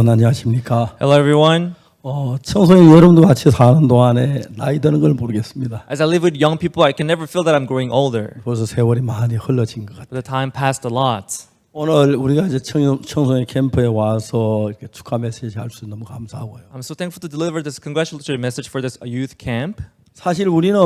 여러분 안녕하십니까? Hello, everyone. 청소년 여러분도 같이 사는 동안에 나이 드는 걸 모르겠습니다. As I live with young people, I can never feel that I'm growing older. 벌써 세월이 많이 흘러진 것 같아요. But the time passed a lot. 오늘 우리가 이제 청소년 캠프에 와서 이렇게 축하 메시지 할 수 너무 감사하고요. I'm so thankful to deliver this congratulatory message for this youth camp. 사실 우리는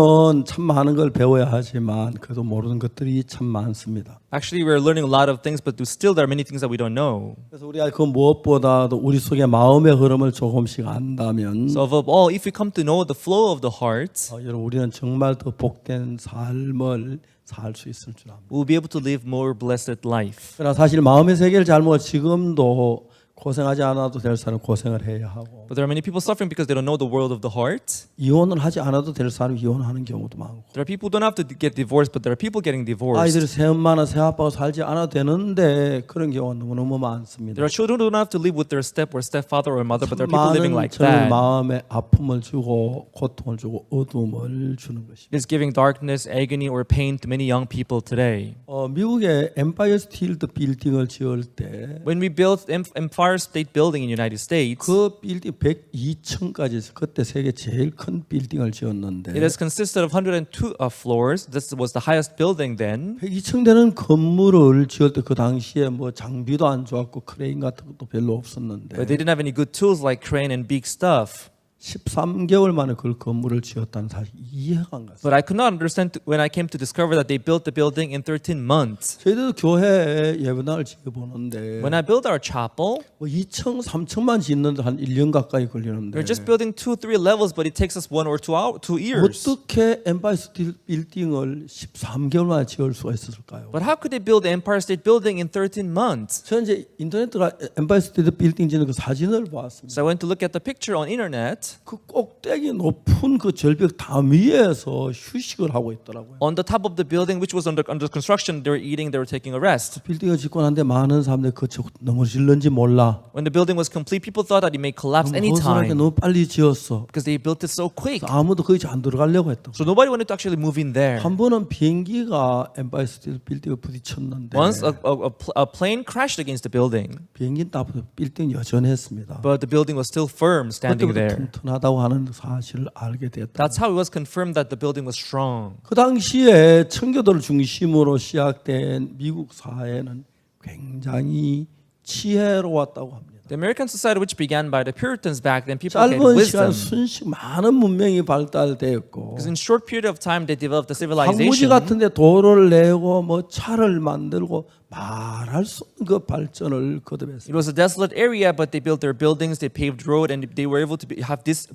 참 많은 걸 배워야 하지만 그래도 모르는 것들이 참 많습니다. Actually, we're learning a lot of things, but still there are many things that we don't know. 그래서 우리가 그 무엇보다도 우리 속에 마음의 흐름을 조금씩 안다면 So above all, if we come to know the flow of the heart, 여러분 우리는 정말 더 복된 삶을 살 수 있을 줄 압니다. we'll be able to live more blessed life. 그러나 사실 마음의 세계를 잘 모르고 지금도 고생하지 않아도 될 사람 고생을 해야 하고 But there are many people suffering because they don't know the world of the heart. 이혼을 하지 않아도 될 사람 이혼하는 경우도 많고 There are people who don't have to get divorced, but there are people getting divorced. 아이들이 새엄마나 새아빠가 살지 않아도 되는데 그런 경우가 너무너무 많습니다. There are children who don't have to live with their stepfather or mother, but there are people living 많은 like 저는 that. 마음에 아픔을 주고 고통을 주고 어둠을 주는 것입니다. It's giving darkness, agony, or pain to many young people today. 미국의 엠파이어 스테이트 빌딩을 지을 때 When we built Empire State Building in the United States, 그 빌딩 102층까지 그때 세계 제일 큰 빌딩을 지었는데 it has consisted of 102 floors. This was the highest building then. 102층 되는 건물을 지을 때 그 당시에 뭐 장비도 안 좋았고 크레인 같은 것도 별로 없었는데 But they didn't have any good tools like crane and big stuff. 13개월 만에 그 건물을 지었다는 사실 이해가 안 갔어요. But I could not understand when I came to discover that they built the building in 13 months. 저희도 교회에 예배당을 지어보는데 When I built our chapel, 뭐 2층, 3층만 짓는데 한 1년 가까이 걸리는데 we're just building 2-3 levels, but it takes us 1 or 2 years. 어떻게 엠파이어 스테이트 빌딩을 13개월 만에 지을 수가 있었을까요? But how could they build the Empire State Building in 13 months? 저는 이제 인터넷으로 엠파이어 스테이트 빌딩 짓는 그 사진을 보았습니다. So I went to look at the picture on internet. 그 꼭대기 높은 그 절벽 담 위에서 휴식을 하고 있더라고요. On the top of the building, which was under construction, they were eating, they were taking a rest. 빌딩을 짓고 난데 많은 사람들이 그저 넘어질는지 몰라. When the building was complete, people thought that it may collapse 너무 허술하게 anytime 너무 빨리 지었어. because they built it so quick. 아무도 거기 안 들어가려고 했다. So nobody wanted to actually move in there. 한 번은 비행기가 엠파이어 스테이트 빌딩에 부딪혔는데 Once a plane crashed against the building, 비행기는 다 빌딩 여전했습니다. but the building was still firm standing 그때부터 there. 튼튼하다고 하는 사실을 알게 됐다. That's how it was confirmed that the building was strong. 그 당시에 청교도를 중심으로 시작된 미국 사회는 굉장히 지혜로웠다고 합니다. The American society, which began by the Puritans back then, people had 짧은 wisdom. 시간 순식 많은 문명이 발달되었고 Because in short period of time, they developed the 황무지 civilization. 같은데 도로를 내고 뭐 차를 만들고 말할 수 없는 그 발전을 It 거듭했어요. was a desolate area, but they built their buildings, they paved road, and they were able to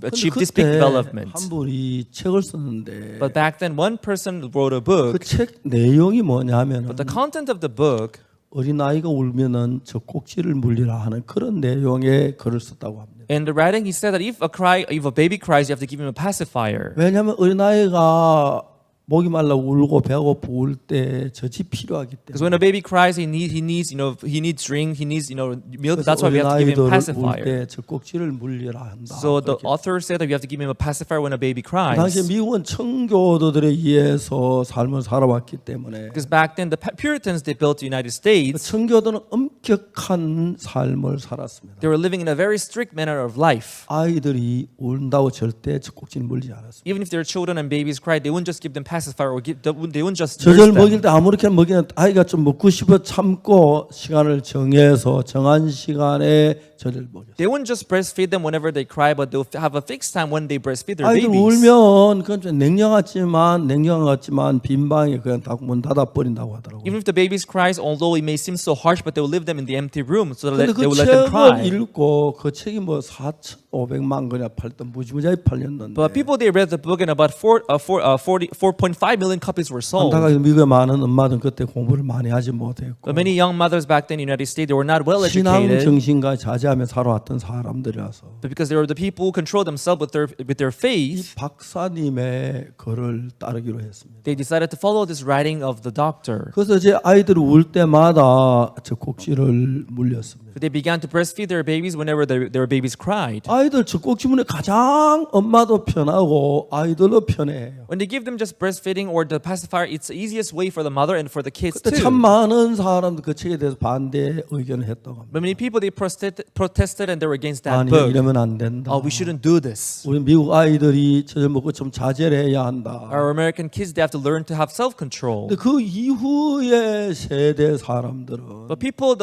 achieve this big 그때 development. 한 분이 책을 썼는데 But back then, one person wrote a 그 book. 책 내용이 뭐냐면은 But the content of the book, 어린아이가 울면은 저 꼭지를 물리라 하는 그런 내용의 글을 썼다고 합니다. in the writing, he said that if a baby cries, you have to give him a pacifier. 왜냐하면 어린아이가 목이 말라 울고 배가 고플 때 젖이 필요하기 Because 때문에 when a baby cries, he needs drink, he needs milk. That's why we have to give him 어린아이들을 울 pacifier. 때 저 꼭지를 물리라 한다. So the 그렇게. author said that you have to give him a pacifier when a baby 그 당시에 cries. 미국은 청교도들에 의해서 삶을 살아왔기 때문에 Because back then, the Puritans, they built the United States. 청교도는 엄격한 삶을 살았습니다. They were living in a very strict manner of life. 아이들이 운다고 절대 저 꼭지를 물리지 않았습니다. Even if their children and babies cried, they wouldn't just give them pacifier or they wouldn't just 젖을 nurse 먹일 them. 때 아무렇게나 먹이는 아이가 좀 먹고 싶어 참고 시간을 정해서 정한 시간에 젖을 먹였어요. They wouldn't just breastfeed them whenever they cry, but they'll have a fixed time when they breastfeed their 아이들 babies. 울면 그건 좀 냉정한 같지만 빈 방에 그냥 다 문 닫아 버린다고 하더라고요. Even if the babies cries, although it may seem so harsh, but they will leave them in the empty room so 근데 that they 그 will let them 책을 cry. 읽고 그 책이 뭐 4,500만 그냥 팔던 무지무지하게 팔렸는데 But people, they read the book and about 4.5 million copies were sold. 안타깝게 미국의 많은 엄마들은 그때 공부를 많이 하지 못했고 But many young mothers back then in the United States, they were not well 신앙 educated. 정신과 자제하며 살아왔던 사람들이라서 But because they were the people who controlled themselves with their 이 faith, 박사님의 글을 따르기로 했습니다. they decided to follow this writing of the doctor. 그래서 제 아이들이 울 때마다 저 꼭지를 아기를 물렸습니다. So they began to breastfeed their babies whenever their babies cried. 아이들 젖꼭지문에 가장 엄마도 편하고 아이들도 편해해요. When they give them just breastfeeding or the pacifier, it's the easiest way for the mother and for the kids 그때 참 too. 많은 사람들 그 책에 대해서 반대 의견을 했다고 합니다. But many people they protested and they were against that 아니 book. 이러면 안 된다. Oh, we shouldn't do this. 우리 미국 아이들이 저절 먹고 좀 자제를 해야 한다. Our American kids they have to learn to have self-control. 근데 그 이후의 세대 사람들은 But people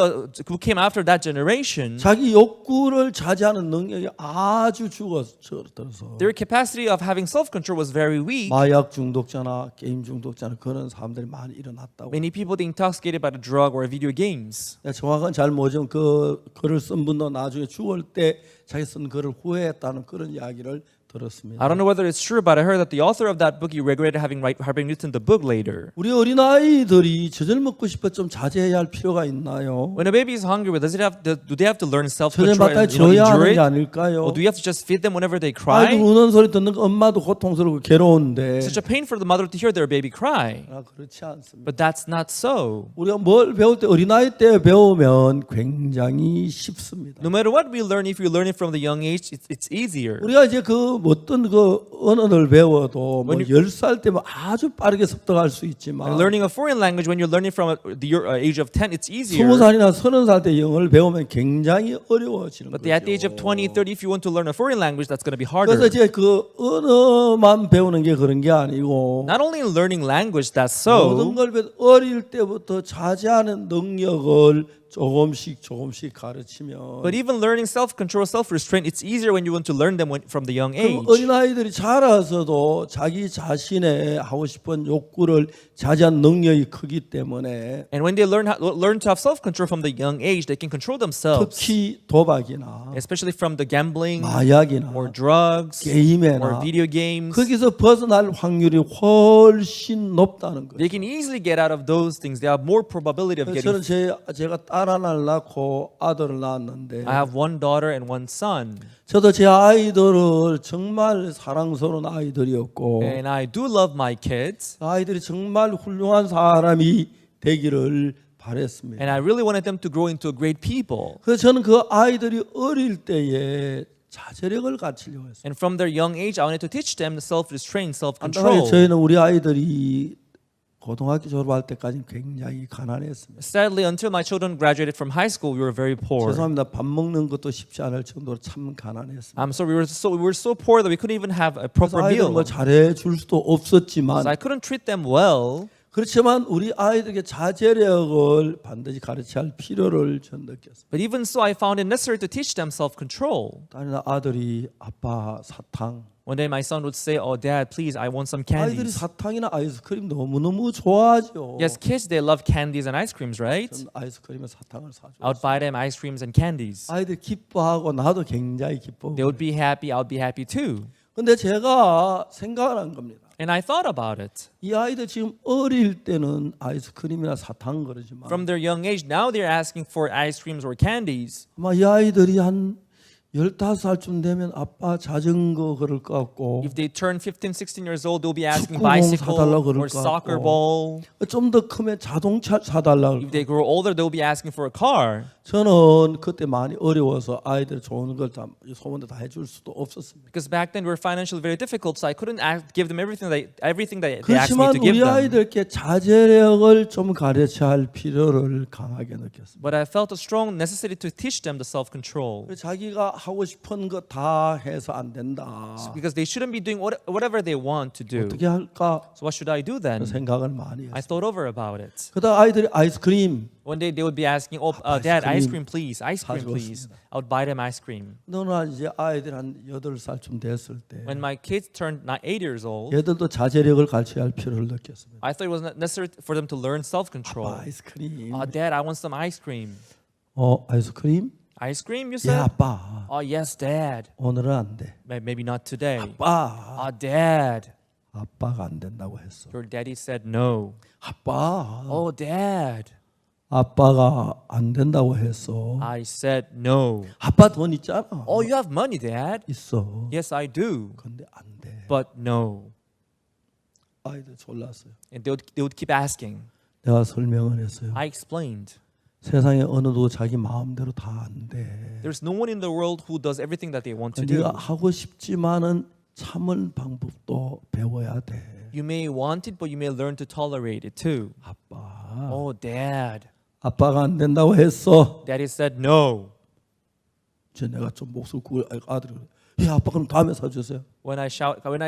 who came after that generation, 자기 욕구를 자제하는 능력이 아주 죽어들어서 their capacity of having self-control was very weak. 마약 중독자나 게임 중독자나 그런 사람들이 많이 일어났다고. Many people they intoxicated by the drug or video games. 내가 정확한 잘 모르지만 그 글을 쓴 분도 나중에 죽을 때 자기 쓴 글을 후회했다는 그런 이야기를 들었습니다. I don't know whether it's true, but I heard that the author of that book he regretted having written the book later. 우리 어린아이들이 저절 먹고 싶어 좀 자제해야 할 필요가 있나요? When a baby is hungry, do they have to learn 저절 self-control 마땅히 and 줘야 endure 하는 게 it? 아닐까요? Or do you have to just feed them whenever they 아이들 cry? 우는 소리 듣는 거 엄마도 고통스럽고 괴로운데 It's such a pain for the mother to hear their baby cry. 그렇지 않습니다. But that's not so. 우리가 뭘 배울 때 어린아이 때 배우면 굉장히 쉽습니다. No matter what we learn, if you learn it from the young age, it's easier. 우리가 이제 그 어떤 그 언어를 배워도 뭐 10살 때면 아주 빠르게 습득할 수 있지만 And learning a foreign language, when you're learning from the age of 10, it's easier. 20살이나 30살 때 영어를 배우면 굉장히 어려워지는 But at the age of 거죠. 20, 30, if you want to learn a foreign language, that's going to be 그래서 harder. 이제 그 언어만 배우는 게 그런 게 아니고 Not only in learning language, that's 모든 so. 걸 어릴 때부터 자제하는 능력을 조금씩 가르치면 But even learning self-control, self-restraint, it's easier when you want to learn them from the young age. 그 어린아이들이 자라서도 자기 자신의 하고 싶은 욕구를 자제한 능력이 크기 때문에 And when they learn to have self-control from the young age, they can control themselves, 특히 도박이나 especially from the gambling 마약이나 or drugs or 게임이나 video games. 거기서 벗어날 확률이 훨씬 높다는 거예요. They can easily get out of those things. They have more probability of 저는 getting. 제가 딸 하나를 낳고 아들을 낳았는데 I have one daughter and one son, 저도 제 아이들을 정말 사랑스러운 아이들이었고 and I do love my kids, 아이들이 정말 훌륭한 사람이 되기를 바랬습니다. and I really wanted them to grow into great people. 그래서 저는 그 아이들이 어릴 때에 자제력을 갖추려고 했어요. And from their young age, I wanted to teach them self-restraint, 안타깝게 self-control. 저희는 우리 아이들이 고등학교 졸업할 때까지 굉장히 가난했습니다. Sadly, until my children graduated from high school, we were very poor. 죄송합니다. 밥 먹는 것도 쉽지 않을 정도로 참 가난했습니다. I'm sorry, we were so poor that we couldn't even have a 그래서 proper 아이들 meal. 뭐 잘해줄 수도 없었지만 So I couldn't treat them well. 그렇지만 우리 아이들에게 자제력을 반드시 가르쳐야 할 필요를 전 느꼈습니다. But even so, I found it necessary to teach them self-control. 딸이나 아들이 아빠 사탕 One day my son would say, "Oh, Dad, please, I want some 아이들이 candies." 사탕이나 아이스크림 너무너무 좋아하죠. Yes, kids, they love candies and ice creams, right? 저는 아이스크림에 사탕을 사줘. I would buy them ice creams and candies. 아이들 기뻐하고 나도 굉장히 기뻐. They would be happy, I would be happy too. 근데 제가 생각을 한 겁니다. And I thought about it. 이 아이들 지금 어릴 때는 아이스크림이나 사탕 그러지만 From their young age, now they're asking for ice creams or candies. 아마 이 아이들이 한 15살쯤 되면 아빠 자전거 그럴 것 같고 If they turn 15, 16 years old, they'll be asking 축구공 bicycle 사달라고 그럴 or 것 soccer 같고. ball. 좀 더 크면 자동차 사달라고 If they grow older, they'll be asking for a car. 저는 그때 많이 어려워서 아이들 좋은 걸 다 소문도 다 해줄 수도 없었습니다. Because back then we were financially very difficult, so I couldn't give them everything that they asked 그렇지만 me to give 우리 them. 아이들께 자제력을 좀 가르쳐야 할 필요를 강하게 느꼈습니다. But I felt a strong necessity to teach them the self-control. 자기가 하고 싶은 거 다 해서 안 된다. Because they shouldn't be doing whatever they want to do. 어떻게 할까 So what should I do then? 생각을 많이 I 했어요. thought over about it. 그다음 아이들이 아이스크림 One day they would be asking, "Oh, Dad, ice ice cream. cream, please, ice cream, please." I would buy them ice cream. 너는 이제 아이들 한 8살쯤 됐을 때 When my kids turned 8 years old, 얘들도 자제력을 가르쳐야 할 필요를 느꼈습니다. I thought it was necessary for them to learn self-control. 아이스크림. Dad, I want some ice cream. 아이스크림? Ice cream, you 예, said? 아빠. Oh, yes, Dad. 오늘은 안 돼. Maybe not today. 아빠. Dad. 아빠가 안 된다고 했어. Your daddy said no. 아빠. Oh, Dad. 아빠가 안 된다고 했어. I said no. 아빠 돈 있잖아. Oh, you have money, Dad. 있어. Yes, I do. 근데 안 돼. But no. 아이들 졸랐어요. And they would keep asking. 내가 설명을 했어요. I explained. 세상에 어느 누구 자기 마음대로 다 안 돼. There's no one in the world who does everything that they want to do. 네가 하고 싶지만은 참을 방법도 배워야 돼. You may want it, but you may learn to tolerate it too. 아빠. Oh, Dad. 아빠가 안 된다고 했어. Daddy said no. 저 내가 좀 목소리 굵은 아들이 야 아빠 그럼 다음에 사주세요. When I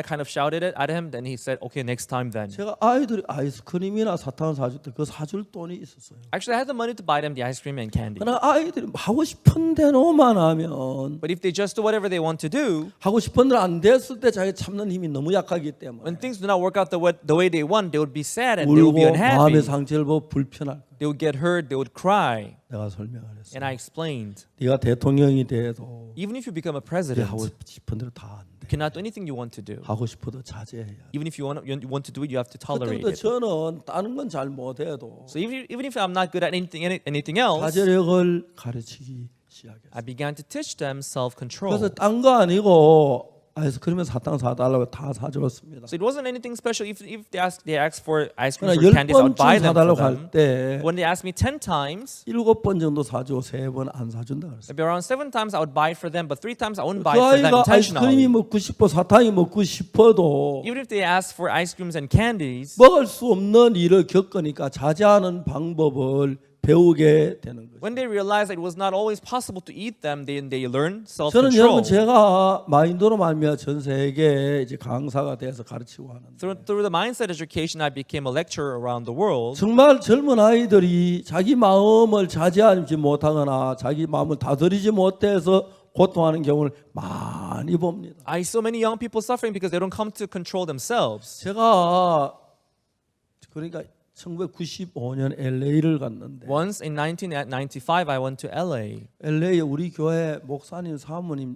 kind of shouted it at him, then he said, "Okay, next time then." 제가 아이들이 아이스크림이나 사탕을 사줄 때 그 사줄 돈이 있었어요. Actually, I had the money to buy them the ice cream and candy. 그러나 아이들이 하고 싶은 대로만 하면 But if they just do whatever they want to do, 하고 싶은 대로 안 됐을 때 자기 참는 힘이 너무 약하기 때문에 when things do not work out the way they want, they would be sad and they would be 울고 마음의 unhappy. 상처를 보고 불편할 거야. They would get hurt. They would cry. 내가 설명을 했어. And I explained, 네가 대통령이 돼도 even if you become a 네 president, 하고 싶은 대로 다 안 돼. you cannot do anything you want to do. 하고 싶어도 자제해야 돼. Even if you want to do it, you have to tolerate 그때부터 it. 저는 다른 건 잘 못해도 So even if I'm not good at anything else, 자제력을 가르치기 시작했어요. I began to teach them 그래서 self-control. 딴 거 아니고 아이스크림에 사탕 사달라고 다 사줬습니다. So it wasn't anything special. If they asked for ice 그러나 cream or candies, I would 10번쯤 buy them for 사달라고 them. 할 때 When they asked me 10 times, 7번 정도 사주고 3번 안 사준다 그랬어요. maybe around 7 times I would buy it for them, but 3 times I wouldn't 그 buy it for them 아이가 아이스크림이 intentionally. 먹고 싶어 사탕이 먹고 싶어도 Even if they asked for ice creams and candies, 먹을 수 없는 일을 겪으니까 자제하는 방법을 배우게 되는 거죠. when they realized that it was not always possible to eat them, they learn 저는 여러분 self-control. 제가 마인드로 말미암아 전 세계에 이제 강사가 돼서 가르치고 하는데 Through the mindset education, I became a lecturer around the world. 정말 젊은 아이들이 자기 마음을 자제하지 못하거나 자기 마음을 다스리지 못해서 고통하는 경우를 많이 봅니다. I see so many young people suffering because they don't come to control themselves. 제가 그러니까 1995년 LA를 갔는데 Once in 1995, I went to LA. LA에 우리 교회 목사님 사모님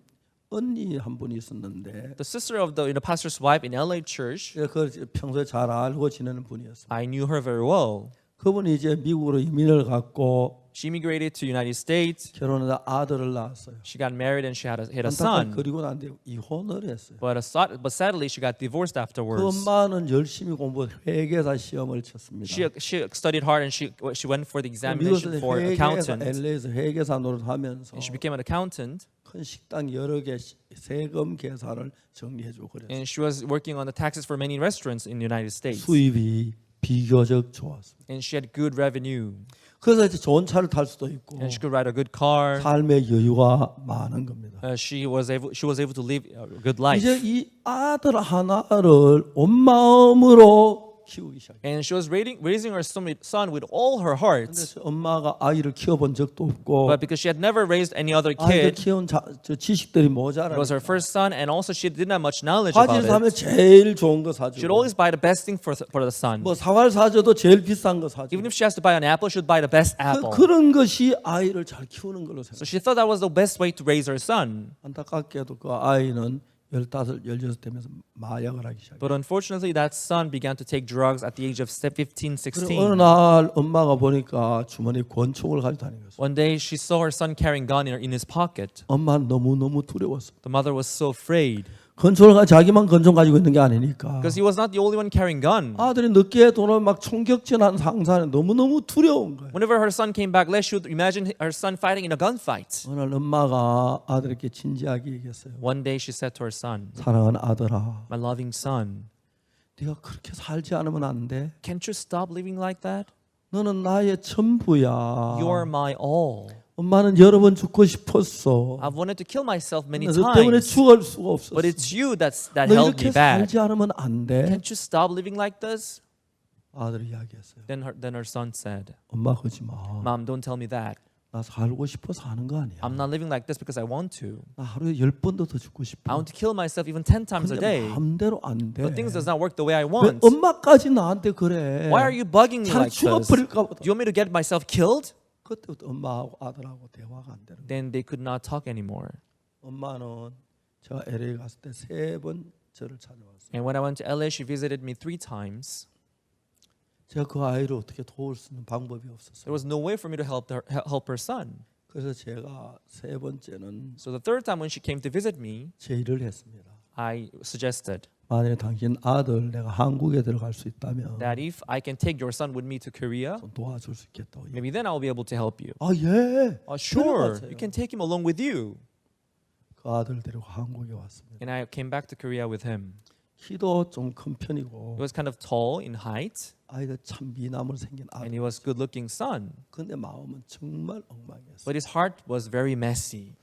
언니 한 분이 있었는데 The sister of the pastor's wife in LA church, 그 평소에 잘 알고 지내는 분이었어요. I knew her very well. 그분이 이제 미국으로 이민을 갔고 She immigrated to United States. 결혼해서 아들을 낳았어요. She got married and she had a 안타깝게 son. 그리고 난 뒤에 이혼을 했어요. But sadly, she got divorced 그 afterwards. 엄마는 열심히 공부 회계사 시험을 쳤습니다. She studied hard and she went for the 미국에서 examination for 회계사 accountant. LA에서 회계사 노릇하면서 And she became an accountant. 큰 식당 여러 개 세금 계산을 정리해주고 그랬어요. And she was working on the taxes for many restaurants in the United States. 수입이 비교적 좋았습니다. And she had good revenue. 그래서 이제 좋은 차를 탈 수도 있고 And she could ride a good car. 삶의 여유가 많은 겁니다. She was able to live a good life. 이제 이 아들 하나를 온 마음으로 키우기 시작해요. And she was raising her son with all her heart. 근데 엄마가 아이를 키워본 적도 없고 But because she had never raised any other 아이들 kid, 키운 저 지식들이 it 모자라니까 was her first son, and also she didn't have much knowledge about 바지를 사면 it. 제일 좋은 거 She 사주고 would always buy the best thing for the son. 뭐 사과를 사줘도 제일 비싼 거 사주고 Even if she has to buy an apple, she would buy the best apple. 그런 것이 아이를 잘 키우는 걸로 생각해요. So she thought that was the best way to raise her son. 안타깝게도 그 아이는 15, 16 되면서 마약을 하기 시작해요. But unfortunately, that son began to take drugs at the age of 15, 그리고 어느 16. 날 엄마가 보니까 주머니에 권총을 가지고 다니는 거예요. One day, she saw her son carrying a gun in his pocket. 엄마는 너무너무 두려웠어. The mother was so afraid 권총을 자기만 권총 가지고 있는 게 아니니까 because he was not the only one carrying gun. 아들이 늦게 돈을 막 총격전하는 상상에 너무너무 두려운 거예요. Whenever her son came back late, she would imagine her son fighting in a gunfight. 어느 날 엄마가 아들에게 진지하게 얘기했어요. One day, she said to her son, 사랑하는 아들아, "My loving son, 네가 그렇게 살지 않으면 안 돼. can't you stop living like that? 너는 나의 전부야. You're my all. 엄마는 여러 번 죽고 싶었어. I've wanted to kill myself many 너 때문에 times, 죽을 수가 없었어. but it's you that 너 held 이렇게 me back. 살지 않으면 안 돼. Can't you stop living like this?" 아들이 이야기했어요. Then her son said, 엄마 그러지 마. "Mom, don't tell me that. 나 살고 싶어서 하는 거 아니야. I'm not living like this because I want to. 나 하루에 10번도 더 죽고 I 싶어. want to kill myself even 10 times a 근데 day. 마음대로 안 돼. But things does not work the way I 왜 want. 엄마까지 나한테 그래? Why are you bugging me 차라리 like this? Do 죽어버릴까 보다. you want me to get myself killed?" 그때부터 엄마하고 아들하고 대화가 안 되는 거예요. Then they could not talk anymore. 엄마는 제가 LA 갔을 때 3번 저를 찾아왔어요. And when I went to LA, she visited me 3 times. 제가 그 아이를 어떻게 도울 수 있는 방법이 There 없었어요. was no way for me to help her son. 그래서 제가 3번째는 So the third time when she came to visit me, 제의를 했습니다. I suggested, 만약에 당신 아들 내가 한국에 들어갈 수 있다면 that if I can take your son with me to Korea, 좀 도와줄 수 있겠다고. maybe then I'll be able to help you. 아 예. Sure, 데려가세요. you can take him along with you. 그 아들 데리고 한국에 왔습니다. And I came back to Korea with him. 키도 좀 큰 편이고 He was kind of tall in height, 아이가 참 미남으로 생긴 아들. and he was good-looking son. 근데 마음은 정말 엉망이었어요. But his heart was very messy.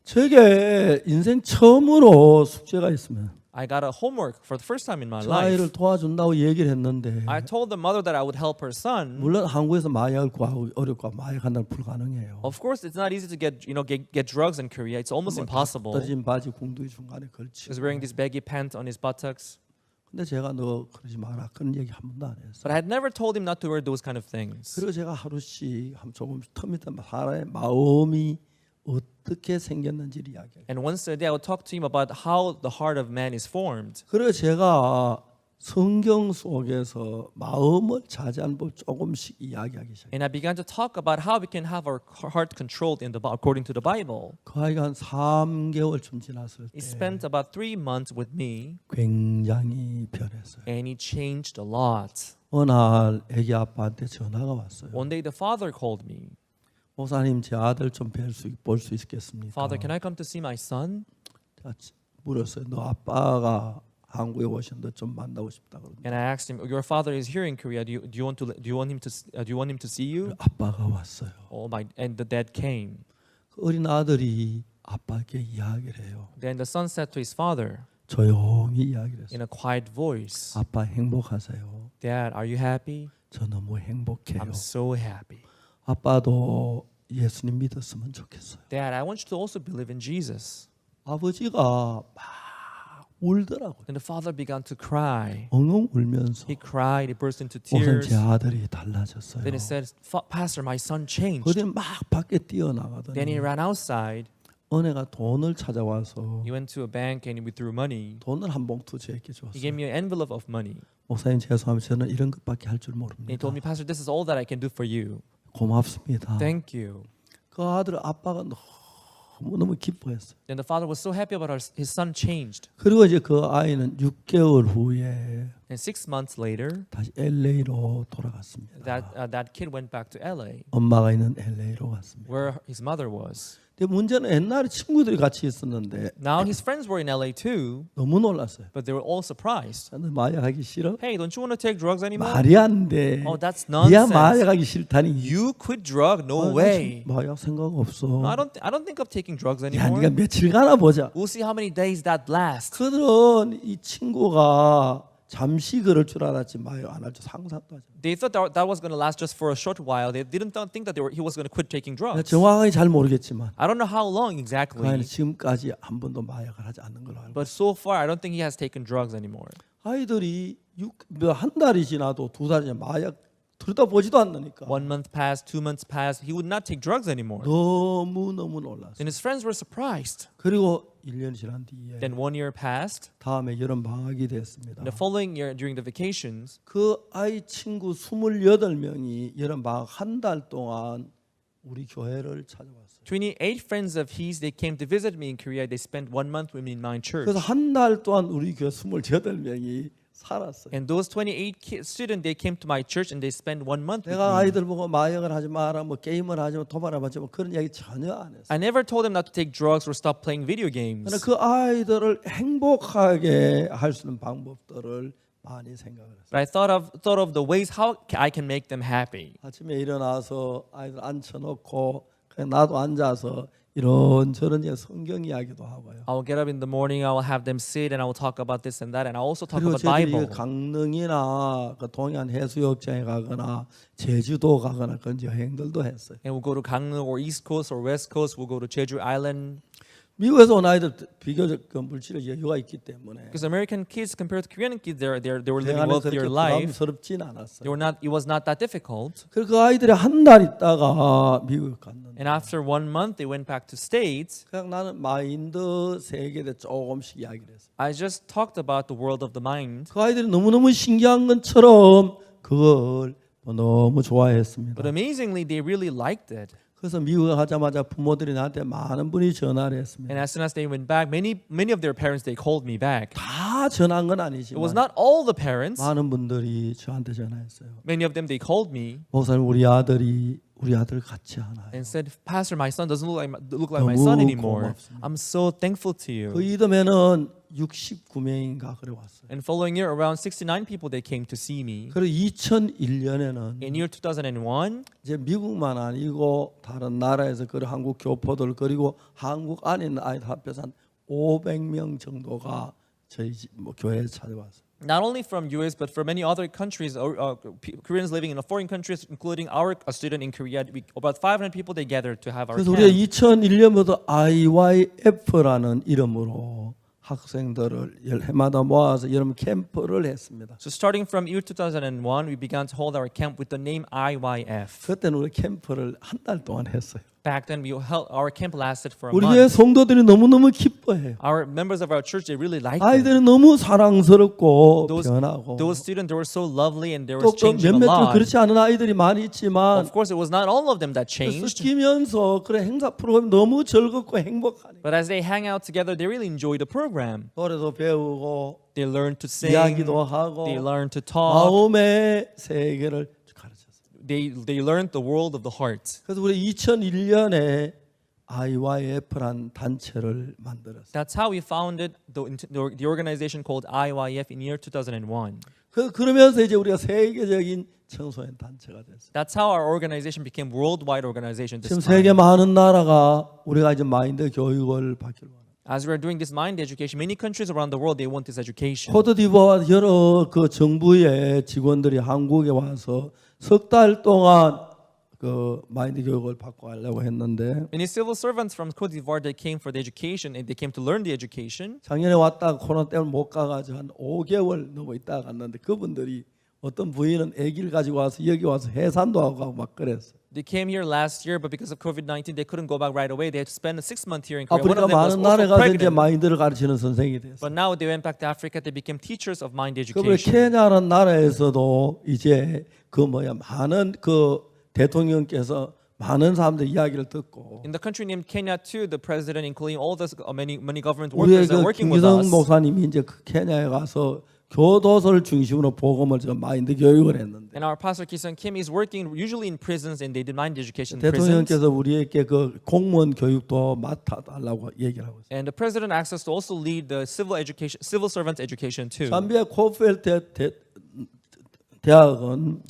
제게 인생 처음으로 숙제가 있으면 I got a homework for the first time in my 저 아이를 life. 도와준다고 얘기를 했는데 I told the mother that I would help her son. 물론 한국에서 마약을 구하고 어렵고 마약 한다는 불가능해요. Of course, it's not easy to get drugs in Korea. It's almost impossible. 떨어진 바지 궁둥이 중간에 He 걸치고. was wearing this baggy pants on his buttocks. 근데 제가 너 그러지 마라 그런 얘기 한 번도 안 했어요. But I had never told him not to wear those kind of things. 그리고 제가 하루씩 조금씩 텀이 사람의 마음이 어떻게 생겼는지를 이야기해요. And once a day, I would talk to him about how the heart of man is formed. 그리고 제가 성경 속에서 마음을 자제하는 법 조금씩 이야기하기 시작해요. And I began to talk about how we can have our heart controlled according to the Bible. 그 아이가 한 3개월쯤 지났을 때 He spent about 3 months with me, 굉장히 변했어요. and he changed a lot. 어느 날 애기 아빠한테 전화가 왔어요. One day, the father called me. 목사님 제 아들 좀 볼 수 있겠습니까? Father, can I come to see my son? 제가 물었어요. 너 아빠가 한국에 오셨는데 좀 만나고 싶다 그러는데 And I asked him, "Your father is here in Korea. Do you want him to see you?" 아빠가 왔어요. Oh my! And the dad came. 그 어린 아들이 아빠에게 이야기를 해요. Then the son said to his father 조용히 이야기를 했어요. in a quiet voice, 아빠 행복하세요? "Dad, are you happy? 저 너무 행복해요. I'm so happy. 아빠도 예수님 믿었으면 좋겠어요. Dad, I want you to also believe in Jesus." 아버지가 막 울더라고요. Then the father began to cry. 엉엉 울면서 He cried. He burst into 목사님 tears. 제 아들이 달라졌어요. Then he said, "Pastor, my son changed." 그들이 막 밖에 Then he 뛰어나가더니 ran outside. 은혜가 돈을 찾아와서 He went to a bank and he withdrew money. 돈을 한 봉투 제게 He 줬어요. gave me an envelope of money. 목사님 죄송합니다. 저는 이런 것밖에 할 줄 And he 모릅니다. told me, "Pastor, this is all that I can do for you. 고맙습니다. Thank you." 그 아들 아빠가 너무 기뻐했어요. Then the father was so happy about his son changed. 그리고 이제 그 아이는 6개월 후에 And 6 months later, 다시 LA로 돌아갔습니다. that kid went back to LA, 엄마가 있는 LA로 갔습니다. where his mother was. 근데 문제는 옛날에 친구들이 같이 있었는데 Now his friends were in LA too, 너무 놀랐어요. but they were all surprised. 너 마약하기 싫어? Hey, don't you want to take drugs anymore? 말이 안 돼. Oh, that's 야 nonsense. 마약하기 싫다니. You quit drug? No 나 way. 마약 생각 없어. No, I don't think of taking drugs 야, 네가 anymore. 며칠 가나 보자. We'll see how many days that lasts. 그들은 이 친구가 잠시 그럴 줄 알았지 마약 안 할 줄 상상도 하지. They thought that was going to last just for a short while. They didn't think that he was going to quit taking drugs. 정확하게 잘 모르겠지만 I don't know how long 그 아이는 exactly, 지금까지 한 번도 마약을 하지 않는 걸로 알고. but so far I don't think he has taken drugs anymore. 아이들이 한 달이 지나도 두 달이 지나 마약 들여다보지도 않으니까 1 month passed, 2 months passed. He would not take drugs anymore. 너무 놀랐어요. And his friends were surprised. 그리고 1년 지난 뒤에 Then 1 year passed. 다음에 여름 방학이 됐습니다. And the following year, during the vacations, 그 아이 친구 28명이 여름 방학 한 달 동안 우리 교회를 찾아왔어요. 28 friends of his, they came to visit me in Korea. They spent 1 month with me in my church. 그래서 한 달 동안 우리 교회 28명이 살았어요. And those 28 students, they came to my church and they spent 1 month with 내가 me. 아이들 보고 마약을 하지 마라, 뭐 게임을 하지 마, 도발을 하지 마 그런 이야기 전혀 안 했어요. I never told them not to take drugs or stop playing video games. 그러나 그 아이들을 행복하게 할 수 있는 방법들을 많이 생각을 했어요. But I thought of the ways how I can make them happy. 아침에 일어나서 아이들 앉혀놓고 그냥 나도 앉아서 이런저런 성경 이야기도 하고요. I will get up in the morning, I will have them sit and I will talk about this and that, and I also talk 그리고 about 저희들이 Bible. 강릉이나 그 동해안 해수욕장에 가거나 제주도 가거나 그런 여행들도 했어요. And we'll go to Gangneung or East Coast or West Coast. We'll go to Jeju Island. 미국에서 온 아이들 비교적 그 물질의 여유가 있기 때문에 Because American kids compared to Korean kids, they were living 대안에 그렇게 wealthier life. 부담스럽진 않았어요. It was not that difficult. 그리고 그 아이들이 한 달 있다가 미국에 갔는데 And after 1 month, they went back to States. 그냥 나는 마인드 세계에 대해 조금씩 이야기를 했어요. I just talked about the world of the mind. 그 아이들이 너무너무 신기한 것처럼 그걸 너무 좋아했습니다. But amazingly, they really liked it. 그래서 미국에 가자마자 부모들이 나한테 많은 분이 전화를 했습니다. And as soon as they went back, many of their parents they called me back. 다 전화한 건 It was 아니지만 not all the parents. 많은 분들이 저한테 전화했어요. Many of them they called me 목사님 우리 아들 같지 않아요. and said, "Pastor, my son doesn't look like my 너무 son anymore. 고맙습니다. I'm so thankful to 그 you." 이듬해는 69명인가 그래 왔어요. And following year, around 69 people they came to see me. 그리고 2001년에는 In year 2001, 이제 미국만 아니고 다른 나라에서 그 한국 교포들 그리고 한국 안에 있는 아이들 합해서 한 500명 정도가 저희 교회에 찾아왔어요. not only from US but from many other countries, Koreans living in foreign countries, including our student in Korea, about 500 people they gathered to have our 그래서 우리가 camp. 2001년부터 IYF라는 이름으로 학생들을 해마다 모아서 여름 캠프를 했습니다. So starting from year 2001, we began to hold our camp with the name IYF. 그때는 우리 캠프를 한 달 동안 했어요. Back then, our camp lasted for a 우리 교회 month. 성도들이 너무너무 기뻐해요. Our members of our church, they really liked it. 아이들은 너무 사랑스럽고 Those 변하고 students, they were so lovely and they were 또 changing a 몇몇 좀 lot. 그렇지 않은 아이들이 많이 있지만 Of course, it was not all of them that changed. 섞이면서 그래 행사 프로그램 너무 즐겁고 행복하니 But as they hang out together, they really enjoy the program. 노래도 배우고 They learn to sing. 이야기도 하고 They learn to talk. 마음의 세계를 가르쳤어요. They learned the world of the heart. 그래서 우리 2001년에 IYF라는 단체를 만들었어요. That's how we founded the organization called IYF in year 2001. 그러면서 이제 우리가 세계적인 청소년 단체가 됐어요. That's how our organization became worldwide organization. This 지금 time. 세계 많은 나라가 우리가 이제 마인드 교육을 받기를 원해요. As we're doing this mind education, many countries around the world they want this education. 코트디부아와 여러 그 정부의 직원들이 한국에 와서 석 달 동안 그 마인드 교육을 받고 하려고 했는데 Many civil servants from Cote d'Ivoire they came for the education and they came to learn the education. 작년에 왔다가 코로나 때문에 못 가가지고 한 5개월 넘어 있다가 갔는데 그분들이 어떤 부인은 아기를 가지고 와서 여기 와서 해산도 하고 막 그랬어요. They came here last year, but because of COVID-19, they couldn't go back right away. They had to spend 6 months here in Korea. One 아프리카 of them was 많은 나라에 also 가서 이제 pregnant. 마인드를 가르치는 선생이 됐어요. But now they went back to Africa. They became teachers of mind 그리고 education. 케냐라는 나라에서도 이제 그 많은 그 대통령께서 많은 사람들 이야기를 듣고 In the country named Kenya too, the president, including all the many government 우리의 workers, are 그 working with 김기성 us. 목사님이 이제 그 케냐에 가서 교도소를 중심으로 복음을 저 마인드 교육을 했는데 And our pastor Ki-sung Kim is working usually in prisons, and they did mind education in prisons. 대통령께서 우리에게 그 공무원 교육도 맡아달라고 얘기를 하고 있어요. And the president asked us to also lead the civil servants education too. 잠비아 코펠 대학은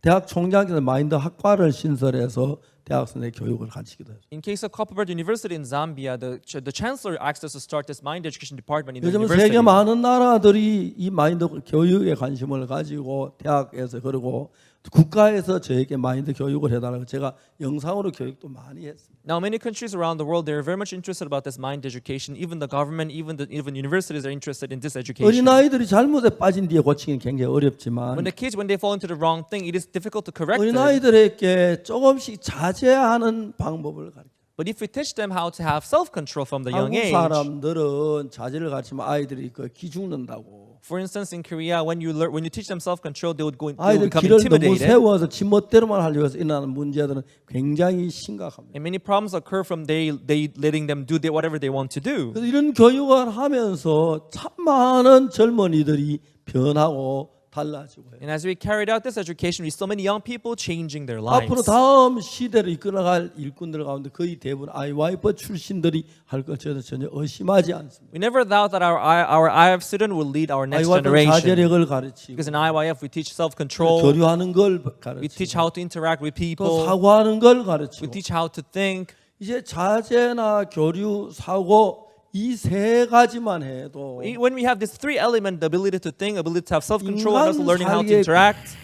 대학 총장께서 마인드 학과를 신설해서 대학생의 교육을 가르치기도 했어요. In case of Copperbird University in Zambia, the chancellor asked us to start this mind education department in the 요즘은 university. 세계 많은 나라들이 이 마인드 교육에 관심을 가지고 대학에서 그리고 국가에서 저에게 마인드 교육을 해달라고 제가 영상으로 교육도 많이 했습니다. Now, many countries around the world, they're very much interested about this mind education. Even the government, even universities are interested in this education. 어린아이들이 잘못에 빠진 뒤에 고치기는 굉장히 어렵지만 When they fall into the wrong thing, it is difficult to correct it. 어린아이들에게 조금씩 자제하는 방법을 가르쳐요. But if we teach them how to have self-control from the young 한국 age, 사람들은 자제를 가르치면 아이들이 그 기죽는다고. for instance, in Korea, when you teach them self-control, they would 아이들 become 길을 너무 intimidated. 세워서 지 멋대로만 하려고 해서 일어나는 문제들은 굉장히 심각합니다. And many problems occur from they letting them do whatever they want to do. 그래서 이런 교육을 하면서 참 많은 젊은이들이 변하고 달라지고 해요. And as we carried out this education, we saw many young people changing their 앞으로 lives. 다음 시대를 이끌어갈 일꾼들 가운데 거의 대부분 IYF 출신들이 할 것을 전혀 의심하지 않습니다. We never doubt that our IF student will lead our next IYF generation. 자제력을 가르치고 Because in IYF we teach self-control, 교류하는 걸 we teach 가르치고 how to interact with 또 people, 사고하는 걸 we 가르치고 teach how to think. 이제 자제나 교류, 사고 이 세 가지만 해도 When we have these three elements, the ability to think, ability to have self-control, and also 인간 learning how to 살기에 interact,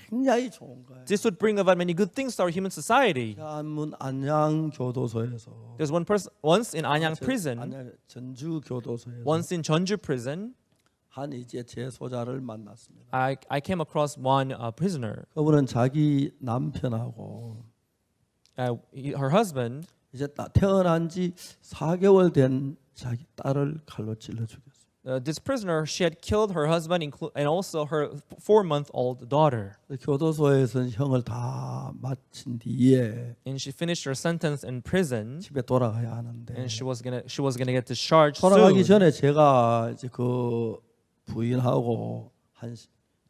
굉장히 좋은 거예요. this would bring about many good things to our human society. 한문 안양 교도소에서 There's one person once in Anyang prison, 전주 교도소에서 once in Jeonju prison, 한 이제 재소자를 만났습니다. I came across one prisoner. 그분은 자기 남편하고 Her husband, 이제 태어난 지 4개월 된 자기 딸을 칼로 찔러 죽였어요. This prisoner, she had killed her husband and also her 4-month-old daughter. 교도소에서 형을 다 마친 뒤에 And she finished her sentence in prison, 집에 돌아가야 하는데 and she was gonna get discharged 돌아가기 soon. 전에 제가 이제 그 부인하고 한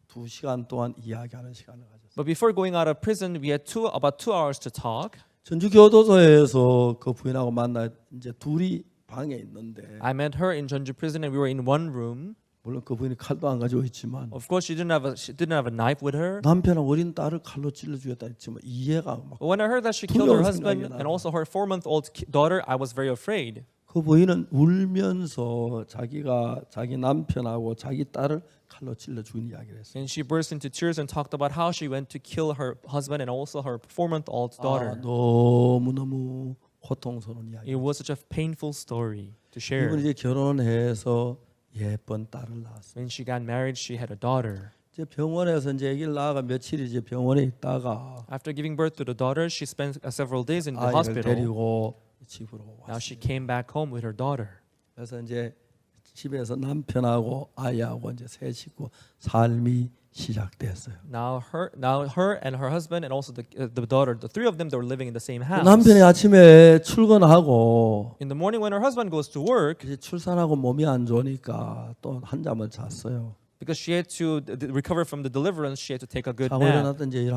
2시간 동안 이야기하는 시간을 가졌어요. But before going out of prison, we had about 2 hours to talk. 전주 교도소에서 그 부인하고 만나 이제 둘이 방에 있는데 I met her in Jeonju prison, and we were in one room. 물론 그 부인이 칼도 안 가지고 있지만 Of course, she didn't have a knife with her. 남편하고 어린 딸을 칼로 찔러 죽였다 했지만 이해가 막 But when I heard that she killed her 두려운 husband 생각이 and also her 4-month-old daughter, I was very afraid. 그 부인은 울면서 자기가 자기 남편하고 자기 딸을 칼로 찔러 죽인 이야기를 했어요. And she burst into tears and talked about how she went to kill her husband and also her 4-month-old daughter. 너무너무 고통스러운 이야기. It was such a painful story to share. 이분이 이제 결혼해서 예쁜 딸을 낳았어요. When she got married, she had a daughter. 이제 병원에서 이제 아기를 낳아가 며칠 이제 병원에 있다가 After giving birth to the daughter, she spent several days in the 아이를 hospital. 데리고 집으로 Now she 왔어요. came back home with her daughter. 그래서 이제 집에서 남편하고 아이하고 이제 세 식구 삶이 시작됐어요. Now her and her husband and also the daughter, the three of them, they were living in the same house. 남편이 아침에 출근하고 In the morning when her husband goes to work, 이제 출산하고 몸이 안 좋으니까 또 한 잠을 잤어요. because she had to recover from the deliverance, she had to take a good 자고 nap. 일어났던 이제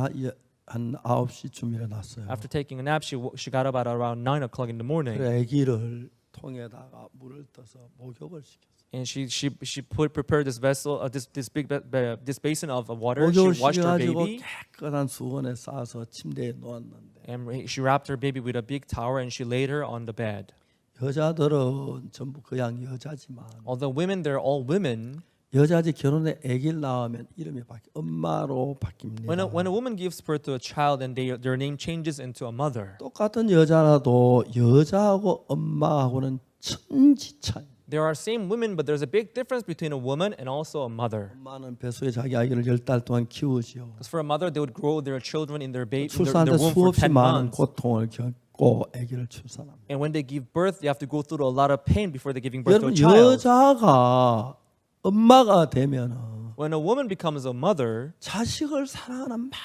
한 9시쯤 일어났어요. After taking a nap, she got up at around 9 o'clock in the morning, 그래 아기를 통에다가 물을 떠서 목욕을 시켰어요. and she prepared this vessel, this basin of water. She 목욕을 washed her 시켜가지고 baby, 깨끗한 수건에 싸서 침대에 놓았는데 and she wrapped her baby with a big towel, and she laid her on the bed. 여자들은 전부 그냥 여자지만 Although women, they're all women. 여자지 결혼에 아기를 낳으면 이름이 엄마로 바뀝니다. When a woman gives birth to a child, and their name changes into a mother. 똑같은 여자라도 여자하고 엄마하고는 천지 차이. There are same women, but there's a big difference between a woman and also a mother. 엄마는 뱃속에 자기 아기를 10달 동안 키우지요. Because for a mother, they would grow their children in their 출산한테 womb for 수없이 10 많은 months. 고통을 겪고 아기를 출산합니다. And when they give birth, they have to go through a lot of pain before they're giving birth to a 여러분 child. 여자가 엄마가 되면은 When a woman becomes a mother, 자식을 사랑하는 막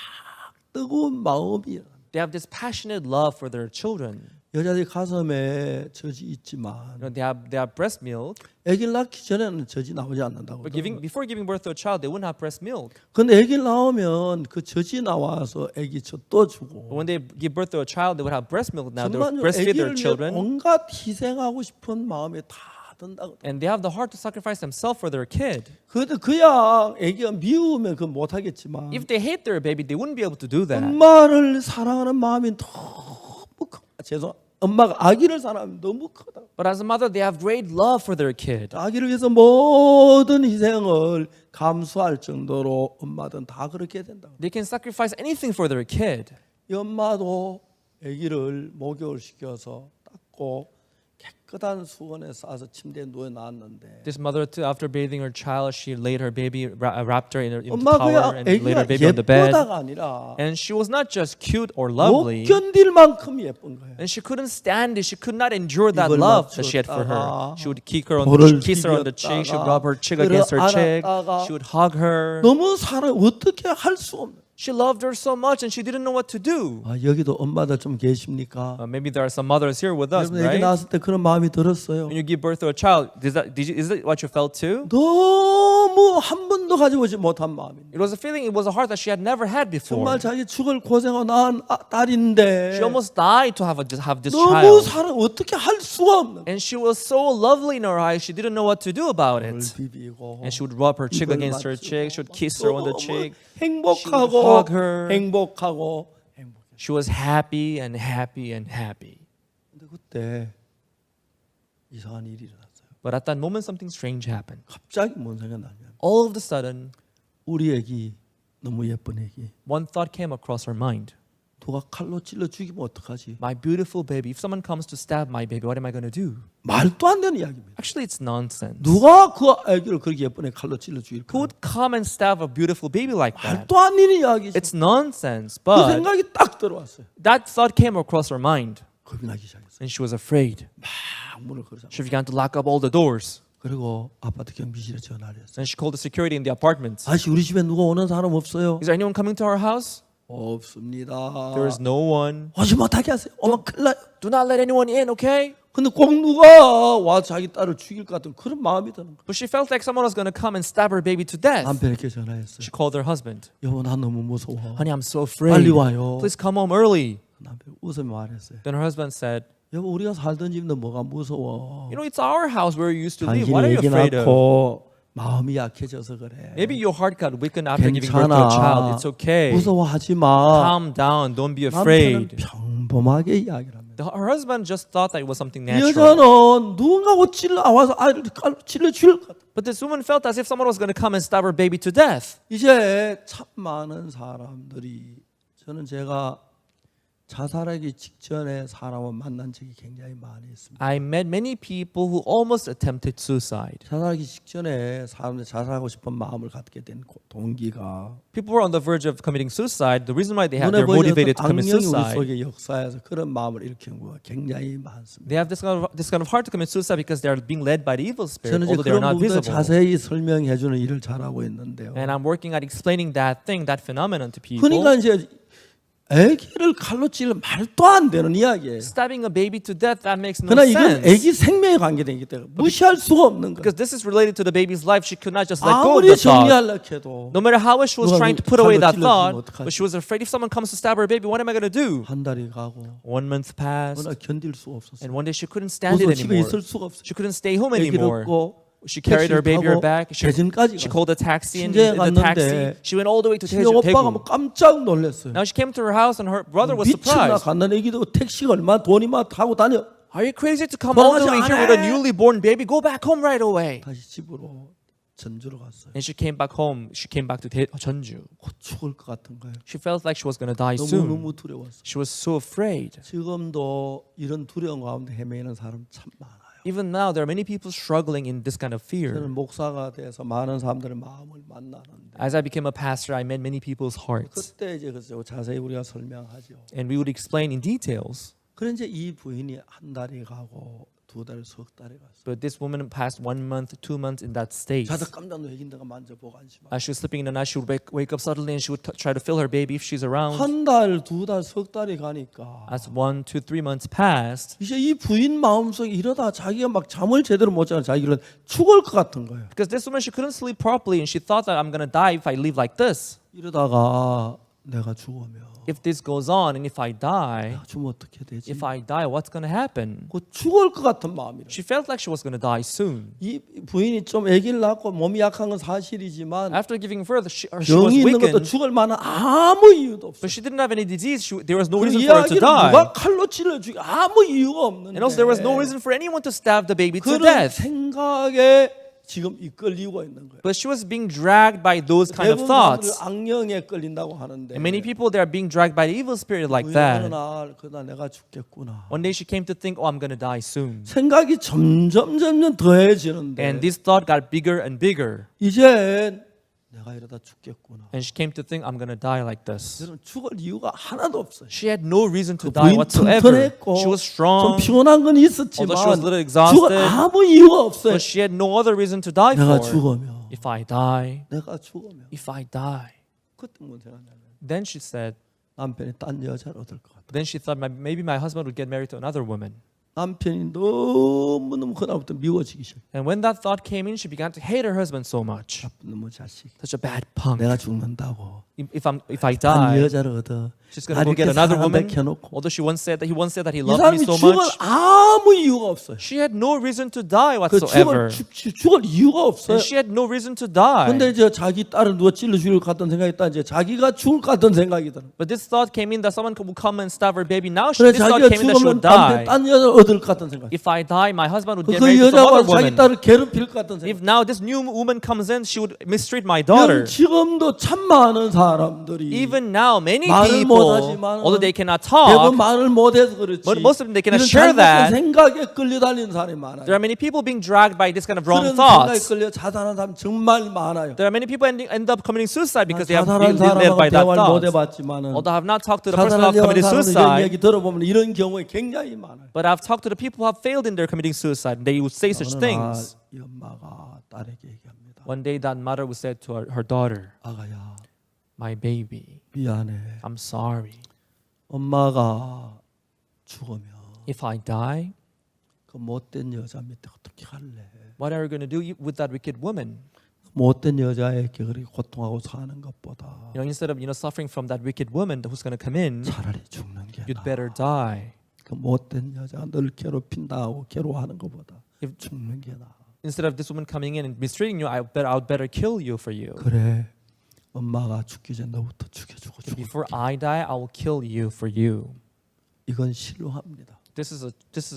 뜨거운 마음이 they have this passionate love for their children. 여자들이 가슴에 젖이 있지만 They have breast milk, 아기를 낳기 전에는 젖이 나오지 않는다고. but before giving birth to a child, they wouldn't have breast milk. 근데 아기를 낳으면 그 젖이 나와서 아기 젖도 But 주고 when they give birth to a child, they would have breast milk. Now they would 정말 breastfeed 아기를 their 위해 children, 온갖 희생하고 싶은 마음이 다 든다고. and they have the heart to sacrifice themselves for their kid. 그래도 그냥 아기가 미우면 그 못하겠지만 If they hate their baby, they wouldn't be able to do that. 엄마를 사랑하는 마음이 너무 엄마가 아기를 사랑하면 너무 크다. But as a mother, they have great love for their kid. 아기를 위해서 모든 희생을 감수할 정도로 엄마들은 다 그렇게 된다. They can sacrifice anything for their kid. 이 엄마도 아기를 목욕을 시켜서 닦고 깨끗한 수건에 싸서 침대에 누워 놨는데 This mother, too, after bathing her child, she laid her baby, wrapped her in the 엄마 towel, 그냥 and laid her 아기가 baby on the bed. 예쁘다가 아니라 And she was not just cute or 못 lovely, 견딜 만큼 예쁜 거예요. and she couldn't stand it. She could not endure that 입을 love that she had for her. 맞췄다가 She would kiss her on the cheek. She would rub her cheek against her cheek. 안았다가 She would hug her. 너무 사랑 어떻게 할 수 없는. She loved her so much, and she didn't know what to do. 아, 여기도 엄마들 좀 계십니까? Maybe there are some mothers here with us, 여러분 애기 right? 낳았을 때 그런 마음이 들었어요. When you give birth to a child, is that what you felt too? 너무 한 번도 가지고 오지 못한 마음입니다. It was a feeling. It was a heart that she had never had before. 정말 자기 죽을 고생하고 낳은 딸인데 She almost died to have this 너무 child. 사랑 어떻게 할 수가 없는. And she was so lovely in her eyes, she didn't know what to do about 을 it. 비비고 And she would rub her cheek 입을 against her 맞추고 cheek. She would kiss her on the 너무 cheek. 행복하고 She would hug her. 행복하고 행복해. She was happy and happy and happy. 근데 그때 이상한 일이 일어났어요. But at that moment, something strange happened. 갑자기 뭔 생각나냐면 All of a sudden, 우리 애기 너무 예쁜 애기 one thought came across her mind. 누가 칼로 찔러 죽이면 어떡하지? My beautiful baby, if someone comes to stab my baby, what am I going to do? 말도 안 되는 이야기입니다. Actually, it's nonsense. 누가 그 애기를 그렇게 예쁜 애 칼로 찔러 죽일까? Who would come and stab a beautiful baby like that? 말도 안 되는 이야기죠. It's nonsense. 그 But 생각이 딱 들어왔어요. that thought came across her mind, 겁이 나기 시작했어요. and she was afraid. 막 문을 걸자. She began to lock up all the doors. 그리고 아파트 경비실에 전화를 했어요. And she called the security in the apartment. 아저씨 우리 집에 누가 오는 사람 없어요? Is there anyone coming to our house? 없습니다. There is no one. 오지 못하게 하세요. 어머 큰일 나요. Do not let anyone in, okay? 근데 꼭 누가 와 자기 딸을 죽일 것 같은 그런 마음이 드는 거예요. But she felt like someone was going to come and stab her baby to death. 남편에게 전화했어요. She called her husband. 여보 나 너무 무서워. Honey, I'm so afraid. 빨리 와요. Please come home early. 남편 웃으며 말했어요. Then her husband said, 여보 우리가 살던 집인데 뭐가 무서워. you know, it's our house where you used to live. 당신이 What are you 애기 afraid of? 낳고 마음이 약해져서 그래. Maybe your heart got weakened after giving birth to a child. 괜찮아. It's okay. 무서워하지 마. Calm down. Don't be 남편은 afraid. 평범하게 이야기를 합니다. Her husband just thought that it was something 이 natural. 여자는 누군가 와서 아이를 찔러 죽일 것 같아. But this woman felt as if someone was going to come and stab her baby to death. 이제 참 많은 사람들이 저는 제가 자살하기 직전에 사람을 만난 적이 굉장히 많이 있습니다. I met many people who almost attempted suicide. 자살하기 직전에 사람들이 자살하고 싶은 마음을 갖게 된 동기가 People were on the verge of committing suicide. The reason why they're 눈에 보이는 motivated to commit 악령이 우리 suicide, 속의 역사에서 그런 마음을 일으키는 경우가 굉장히 많습니다. they have this kind of heart to commit suicide because they are being led by the evil spirit, 저는 이제 although they are 그런 not 부분을 visible. 자세히 설명해주는 일을 잘하고 있는데요. And I'm working at explaining that thing, that phenomenon to people. 그러니까 이제 아기를 칼로 찔러 말도 안 되는 이야기예요. Stabbing a baby to death, that makes no 그러나 이건 sense. 아기 생명에 관계되기 때문에 무시할 수가 없는 거예요. Because this is related to the baby's life. She could not just let go of 아무리 the thought. 정리하려고 해도 No matter how much she was 누가 trying to put away 칼로 that 찔러주면 thought, 어떡하지? but she was afraid if someone comes to stab her baby, what am I going to do? 한 달이 가고 1 month passed, 그러나 견딜 수 없었어요. and one day she couldn't stand it 무서워 집에 anymore. 있을 수가 없어요. She couldn't stay home 아기를 anymore. 업고 She carried her baby on her back. 대전까지 She 갔어요. called a taxi, and 친정에 in the taxi, 갔는데 she went all the way to 친정 오빠가 뭐 Daegu. 깜짝 놀랐어요. Now she came to her house, and her brother was 미쳤나 surprised. 갔는 애기도 택시가 얼마 돈이만 타고 다녀. Are you crazy to come all the way 돌아가지 here with a 않아. newly born baby? Go back home right away. 다시 집으로 전주로 갔어요. And she came back home. She came back to Jeonju. 곧 죽을 것 같은 거예요. She felt like she was going to die soon. 너무 두려웠어요. She was so afraid. 지금도 이런 두려움 가운데 헤매는 사람 참 많아요. Even now, there are many people struggling in this kind of fear. 저는 목사가 돼서 많은 사람들의 마음을 만나는데 As I became a pastor, I met many people's hearts, 그때 이제 그래서 자세히 우리가 설명하죠. and we would explain in details. 그런 이제 이 부인이 한 달이 가고 2달, 석 달이 갔어요. But this woman passed 1 month, 2 months in that state. 자다 깜짝 놀긴다가 만져보고 안심하고 As she was sleeping in the night, she would wake up suddenly, and she would try to feel her baby if she's around. 한 달, 2달, 석 달이 가니까 As 1, 2, 3 months passed, 이제 이 부인 마음속에 이러다 자기가 막 잠을 제대로 못 자는 자기는 죽을 것 같은 거예요. because this woman, she couldn't sleep properly, and she thought that I'm going to die if I live like this. 이러다가 내가 죽으면 If this goes on, and if I die, 내가 죽으면 어떻게 되지? if I die, what's going to happen? 곧 죽을 것 같은 마음이라. She felt like she was going to die soon. 이 부인이 좀 아기를 낳고 몸이 약한 건 사실이지만 After giving birth, she was 병이 있는 것도 weakened, 죽을 만한 아무 이유도 없어. but she didn't have any disease. There was no 그리고 reason 이 for her to 아기를 die. 누가 칼로 찔러 죽이 아무 이유가 없는데. And also, there was no reason for anyone to stab the baby to 그런 death. 생각에 지금 이끌리고 있는 거예요. But she was being dragged by those kind of 대부분 사람들이 thoughts. 악령에 끌린다고 하는데 And many people, they are being dragged by the evil spirit like 어느 that. 날 그다 내가 죽겠구나. One day she came to think, oh, I'm going to die soon. 생각이 점점 더해지는데 And this thought got bigger and bigger. 이제 내가 이러다 죽겠구나. And she came to think, I'm going to die like this. 저는 죽을 이유가 하나도 없어요. She had no reason to 그 die 부인 whatsoever. 튼튼했고 She was 좀 strong, 피곤한 건 있었지만 although she was a little 죽을 exhausted, 아무 이유가 없어요. but she had no other reason to die 내가 for. 죽으면 If I die, 내가 죽으면 if I die. 그때 뭔 생각나냐면 Then she said, 남편이 딴 여자를 얻을 것 같아. then she thought maybe my husband would get married to another woman. 남편이 너무너무 그날부터 미워지기 시작. And when that thought came in, she began to hate her husband so much. 나쁜 놈의 자식. Such a bad punk. 내가 죽는다고. If I 딴 die, 여자를 얻어. she's gonna go get another woman. Although he once said that he 이 loved 사람이 me so 죽을 much. 아무 이유가 없어요. She had no reason to die 그 whatsoever. 죽을 이유가 없어요. And she had no reason to die. 근데 이제 자기 딸을 누가 찔러 죽일 것 같은 생각이 있다. 이제 자기가 죽을 것 같은 생각이 들어. But this thought came in that someone would come and stab her baby. Now 그래 this thought 자기가 came in that she 죽으면 would die. 딴 여자를 얻을 것 같은 생각. If I die, my husband would 그 get married to some 여자와 other 자기 woman. 딸을 괴롭힐 것 같은 생각. If now this new woman comes in, she would mistreat my 여러분 daughter. 지금도 참 많은 사람들이 Even now, many 말을 people, 못하지만 although they cannot 대부분 talk, 말을 못해서 그렇지. but most of them they cannot 이런 share 잘못된 that. 생각에 끌려다니는 사람이 많아요. There are many people being dragged by this kind of wrong 그런 생각에 thoughts. 끌려 자살하는 사람 정말 많아요. There are many people end up committing suicide because they have 자살한 been led by 사람하고 that 대화를 못 thought. 해봤지만은 Although I have not talked to the person who have 자살하려고 하는 committed 사람들 이런 suicide, 얘기 들어보면 이런 경우에 굉장히 많아요. but I've talked to the people who have failed in their committing suicide. They would say such 어느 날 things. 이 엄마가 딸에게 얘기합니다. One day that mother would say to her daughter, 아가야 "My baby, 미안해. I'm sorry. 엄마가 죽으면 If I die, 그 못된 여자 밑에 어떻게 할래? what are you going to do with that wicked woman? 못된 여자에게 그렇게 고통하고 사는 것보다 Instead of suffering from that wicked woman who's going to come in, 차라리 죽는 게 you'd 나아. better die. 그 못된 여자 늘 괴롭힌다고 괴로워하는 것보다 If- 죽는 게 나아. Instead of this woman coming in and mistreating you, I'd better kill you for you. 그래. 엄마가 죽기 전에 너부터 죽여주고 죽어. Before I die, I will kill you for you." 이건 실로합니다. This is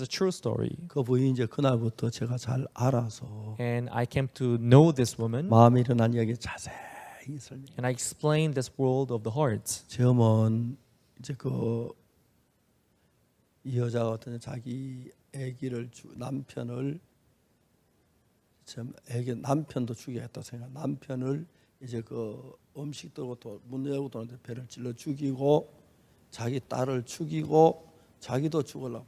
a true story. 그 부인이 이제 그날부터 제가 잘 알아서 And I came to know this woman, 마음에 일어난 이야기 자세히 설명. and I explained this world of the heart. 처음은 이제 이 여자가 어떤 자기 아기를 남편을 남편도 죽여야겠다 생각. 남편을 이제 음식 들고 또 문 열고 도는데 배를 찔러 죽이고 자기 딸을 죽이고 자기도 죽으려고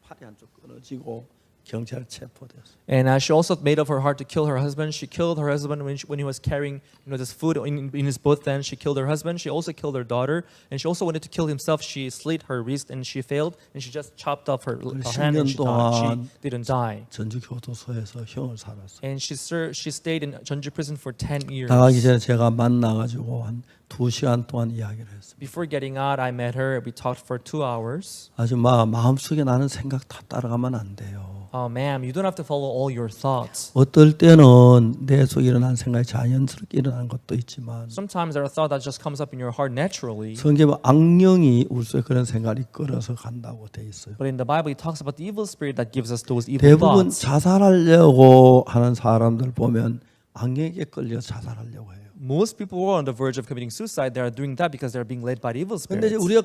팔이 한쪽 끊어지고 경찰 체포됐어요. And she also made up her heart to kill her husband. She killed her husband when he was carrying this food in his both hands. She killed her husband. She also killed her daughter, and she also wanted to kill himself. She slit her wrist and she failed, and she just chopped off her hand and she died. She didn't die. 전주 교도소에서 형을 살았어요. And she stayed in Jeonju prison for 10 years. 나가기 전에 제가 만나가지고 한 2시간 동안 이야기를 했습니다. Before getting out, I met her. We talked for 2 hours. 아줌마 마음속에 나는 생각 다 따라가면 안 돼요. Oh, ma'am, you don't have to follow all your thoughts. 어떨 때는 내 속에 일어난 생각이 자연스럽게 일어나는 것도 있지만 Sometimes there are thoughts that just comes up in your heart naturally. 성경에 악령이 우리 속에 그런 생각을 이끌어서 간다고 돼 있어요. But in the Bible, it talks about the evil spirit that gives us those evil 대부분 thoughts. 자살하려고 하는 사람들 보면 악령에게 끌려 자살하려고 해요. Most people who are on the verge of committing suicide, they are doing that because they are being led by the evil 근데 이제 spirits. 우리가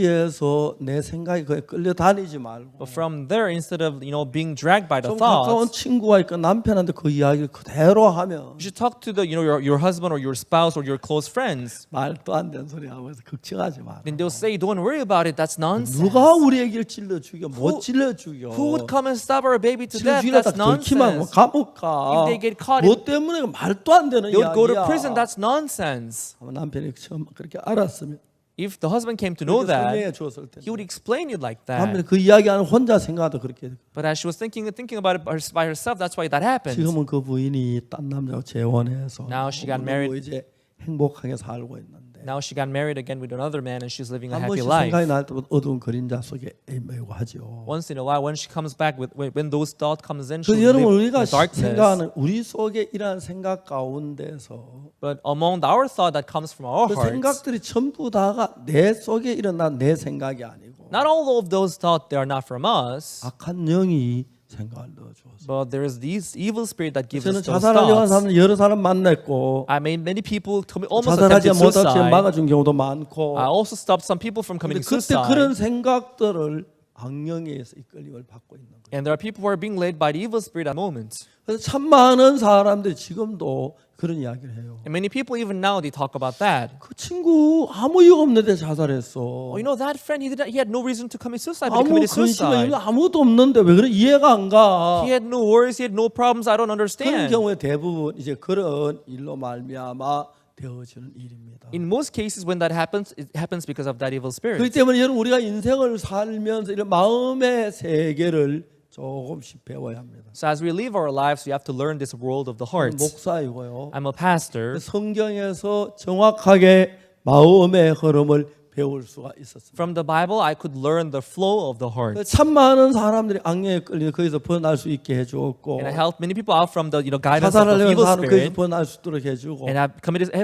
거기에서 내 생각이 거기에 끌려다니지 말고 But from there, instead of being dragged by the 좀 가까운 thoughts, 친구가 있고 남편한테 그 이야기를 그대로 하면 you should talk to your husband or your spouse or your close friends. 말도 안 되는 소리 하면서 걱정하지 마라. Then they'll say, "Don't worry about it. That's nonsense. 누가 우리 애기를 찔러 죽여? 못 찔러 죽여. Who would come and stab our baby to 찔러 death? 죽이려다 That's 들키면 nonsense. 감옥 가. If they get caught, 뭐 때문에 말도 안 되는 They would go to 이야기야. prison. That's nonsense." 아마 남편이 처음 그렇게 알았으면 If the husband came to know 그렇게 설명해 that, 줬을 he would 텐데. explain it like 남편이 that. 그 이야기하는 혼자 생각하다 그렇게. But as she was thinking about it by herself, that's why that happened. 지금은 그 부인이 딴 남자하고 재혼해서 Now she got 너무 married. 이제 행복하게 살고 있는데 Now she got married again with another man, and she's living a 한 happy 번씩 life. 생각이 날 때마다 어두운 그림자 속에 애매고 하죠. Once in a while, when she comes back when those thoughts comes in, 그 she'll 여러분 live in 우리가 darkness. 생각하는 우리 속에 이러한 생각 가운데서 But among our thought that comes from our 그 hearts, 생각들이 전부 다가 내 속에 일어난 내 생각이 아니고 not all of those thoughts they are not from us, 악한 영이 생각을 넣어줘서. but there is these evil spirit that gives 저는 us those 자살하려고 하는 thoughts. 사람을 여러 사람 만났고 I made many people almost 자살하지 attempted 못하게 suicide. 막아준 경우도 많고. I also stopped some people from 근데 committing 그때 suicide. 그런 생각들을 악령에서 이끌림을 받고 있는 거예요. And there are people who are being led by the evil spirit at moments. 그래서 참 많은 사람들이 지금도 그런 이야기를 해요. And many people even now they talk about that. 그 친구 아무 이유 없는데 자살했어. Oh, that friend he had no reason to commit suicide, but he 아무 committed 근심이 suicide. 아무도 없는데 왜 그래 이해가 안 가. He had no worries, he had no problems. I don't 그런 understand. 경우에 대부분 이제 그런 일로 말미암아 되어지는 일입니다. In most cases, when that happens, it happens because of that evil 그렇기 spirit. 때문에 여러분 우리가 인생을 살면서 이런 마음의 세계를 조금씩 배워야 합니다. So as we live our lives, we have to learn this world of the heart. 목사이고요. I'm a pastor. 성경에서 정확하게 마음의 흐름을 배울 수가 있었습니다. From the Bible, I could learn the flow of the heart. 참 많은 사람들이 악령에 끌려 거기서 벗어날 수 있게 해주었고 And I helped many people out from the guidance of the 자살하려는 evil 사람 거기서 spirit. 벗어날 수 있도록 해주고 And I've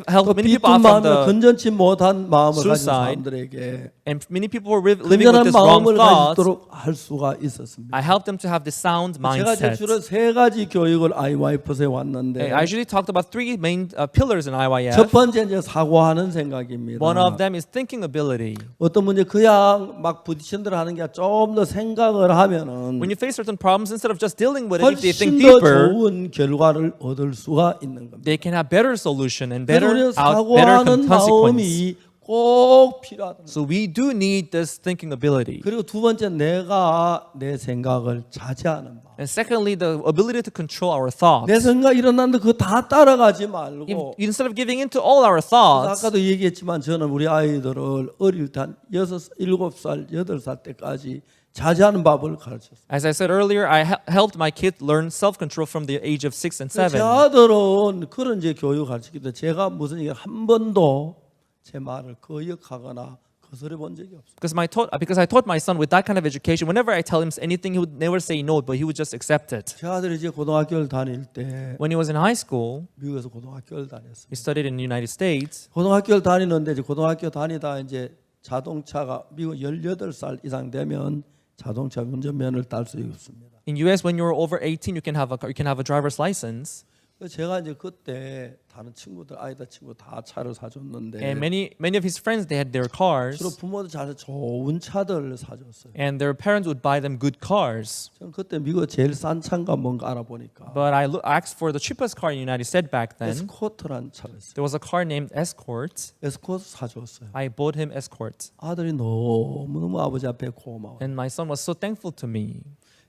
helped 또 many people 비쁜 out from 마음을 the 건전치 못한 마음을 가진 suicide. 사람들에게 And many people were living with 건전한 this wrong 마음을 thoughts. 가지도록 할 수가 있었습니다. I helped them to have this sound 제가 이제 mindset. 주로 세 가지 교육을 IYF에 왔는데 I usually talked about three main pillars in 첫 IYF. 번째 이제 사고하는 생각입니다. One of them is thinking ability. 어떤 문제 그냥 막 부딪힌 대로 하는 게 좀 더 생각을 하면은 When you face certain problems, instead of just dealing with it, if they think 훨씬 더 deeper, 좋은 결과를 얻을 수가 있는 겁니다. they can have better solution and 그래서 better 우리는 better 사고하는 consequence. 마음이 꼭 필요하다. So we do need this thinking ability. 그리고 두 번째 내가 내 생각을 자제하는 마음. And secondly, the ability to control our thoughts. 내 생각 일어났는데 그거 다 따라가지 말고 Instead of giving into all our thoughts, 아까도 얘기했지만 저는 우리 아이들을 어릴 때 한 6, 7살, 8살 때까지 자제하는 법을 가르쳤어요. as I said earlier, I helped my kids learn self-control from the age of 6 and 제 7. 아들은 그런 이제 교육 가르치기 때문에 제가 무슨 얘기 한 번도 제 말을 거역하거나 거스려 본 적이 없어요. Because I taught my son with that kind of education, whenever I tell him anything, he would never say no, but he would just accept it. 제 아들이 이제 고등학교를 다닐 때 When he was in high school, 미국에서 고등학교를 다녔어요. he studied in the United States. 고등학교를 다니는데 이제 고등학교 다니다 이제 자동차가 미국 18살 이상 되면 자동차 운전면허를 딸 수 있습니다. In US, when you're over 18, you can have a driver's license. 그래서 제가 이제 그때 다른 친구들 아이들 친구 다 차를 사줬는데 And many of his friends, they had their cars, 주로 부모들 잘 좋은 차들을 사줬어요. and their parents would buy them good cars. 저는 그때 미국 제일 싼 차가 뭔가 알아보니까 But I asked for the cheapest car in the United States back then. 에스코트라는 차가 있어요. There was a car named Escort. 에스코트 사줬어요. I bought him Escort. 아들이 너무너무 아버지 앞에 고마워요. And my son was so thankful to me.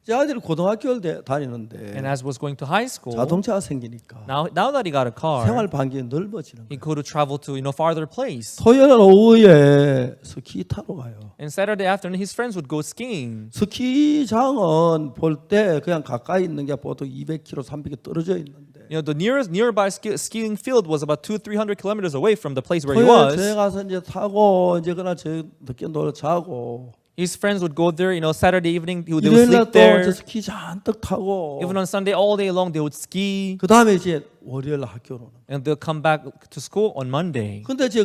제 아들이 고등학교를 다니는데 And as was going to high school, 자동차가 생기니까 now that he got a car, 생활 반경이 넓어지는 he 거예요. could travel to farther place. 토요일 오후에 스키 타러 가요. And Saturday afternoon, his friends would go skiing. 스키장은 볼 때 그냥 가까이 있는 게 보통 200km, 300km 떨어져 있는데 The nearby skiing field was about 200-300 kilometers away from the place where he 토요일 저녁에 was. 가서 이제 타고 이제 그날 저 늦게 놀러 자고 His friends would go there. Saturday evening they would 일요일 sleep 날또 there. 스키 잔뜩 타고 Even on Sunday, all day long, they would ski, 그 다음에 이제 월요일 날 학교로 오는. and they'll come back to school on Monday. 근데 제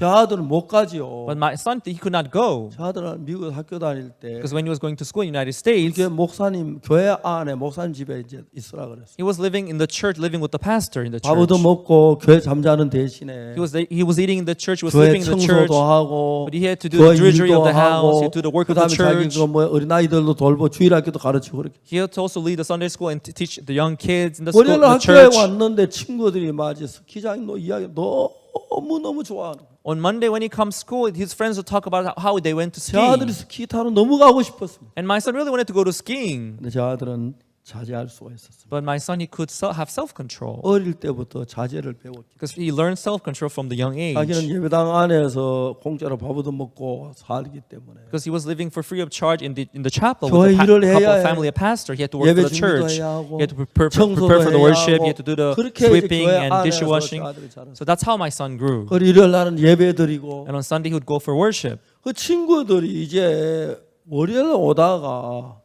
아들은 못 가지요. But my son, he could not go 제 아들은 미국에 학교 다닐 때 because when he was going to school in the United States, 이게 목사님 교회 안에 목사님 집에 이제 있으라 그랬어요. he was living in the church, living with the pastor in the church. 밥도 먹고 교회 잠자는 대신에 He was eating in the church, he was 교회 sleeping in the church, 청소도 하고 but he had to do 교회 the drudgery 일도 of the house, he 하고 had to do the work of the 그다음에 자기 church. 뭐 어린아이들도 돌보 주일학교도 가르치고 그렇게. He had to also lead the Sunday school and teach the young kids in the school, 월요일 in the 학교에 church. 왔는데 친구들이 맞이 스키장 이야기 너무 좋아하는 거예요. On Monday when he comes to school, his friends would talk about how they went to 제 아들이 ski. 스키 타러 너무 가고 싶었습니다. And my son really wanted to go to skiing. 근데 제 아들은 자제할 수가 있었습니다. But my son, he could have self-control 어릴 때부터 자제를 배웠기 because he learned self-control from the young 자기는 age. 예배당 안에서 공짜로 밥도 먹고 살기 때문에 Because he was living for free of charge in the chapel 교회 with the 일을 couple 해야 of 해. family, a pastor. He had to work 예배 for the 준비도 church. 해야 하고 He had to prepare 청소도 for the 해야 worship. 하고 He had to do the 그렇게 이제 sweeping 교회 and 안에서 dishwashing. 제 아들이 자랐어요. So that's how my son grew. 그리고 일요일 날은 예배 드리고 And on Sunday he would go for worship. 그 친구들이 이제 월요일 오다가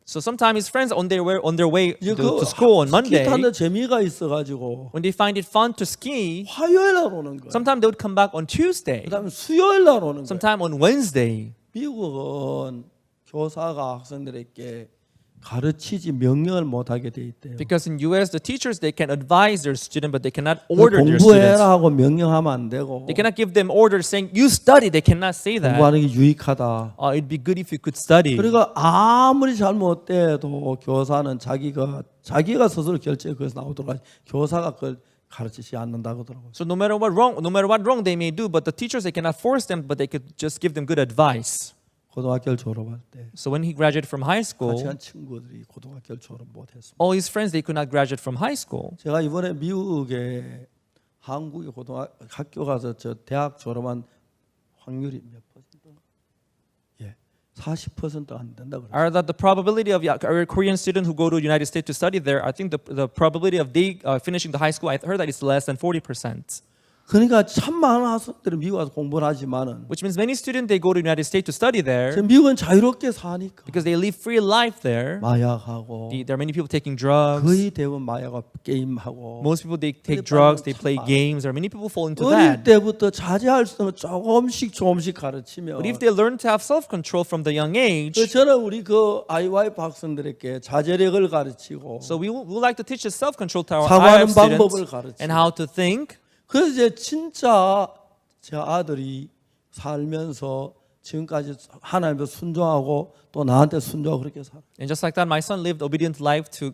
So sometimes his friends on their way 이제 to school on 스키 Monday, 타는 재미가 있어가지고 when they find it fun to ski, 화요일 날 오는 거예요. sometimes they would come back on Tuesday, 그다음에 수요일 날 오는 거예요. sometime on Wednesday. 미국은 교사가 학생들에게 가르치지 명령을 못 하게 돼 있대요. Because in US, the teachers, they can advise their student, but they cannot order their 공부해라 students. 하고 명령하면 안 되고 They cannot give them orders saying, you study. They cannot say that. 공부하는 게 유익하다. It'd be good if you could study. 그리고 아무리 잘못돼도 교사는 자기가 스스로 결정해 그래서 나오도록 하지 교사가 그걸 가르치지 않는다고 하더라고요. So no matter what wrong they may do, but the teachers, they cannot force them, but they could just give them good advice. 고등학교를 졸업할 때 So when he graduated from high 같이 school, 한 친구들이 고등학교를 졸업 못했습니다. all his friends, they could not graduate from high school. 제가 이번에 미국에 한국에 학교 가서 저 대학 졸업한 확률이 몇 퍼센트? 예, 40% 안 된다 그래요. Are that the probability of a Korean student who go to the United States to study there? I think the probability of they finishing the high school, I heard that it's less than 40%. 그러니까 참 많은 학생들이 미국 와서 공부를 하지만은 Which means many students they go to United States to study there 미국은 자유롭게 사니까 because they live free life there. 마약하고 There are many people taking drugs. 거의 대부분 마약하고 게임하고 Most people they take 근데 drugs, they 참 play 많아. games. There are many people fall into 어릴 that. 때부터 자제할 수 있는 거 조금씩 가르치면 But if they learn to have self-control from the young age, 저는 우리 그 IYF 학생들에게 자제력을 가르치고 so we would like to teach the self-control to our 사고하는 IF 방법을 students 가르치고 and how to think. 그래서 이제 진짜 제 아들이 살면서 지금까지 하나님께 순종하고 또 나한테 순종하고 그렇게 살아. And just like that, my son lived obedient life to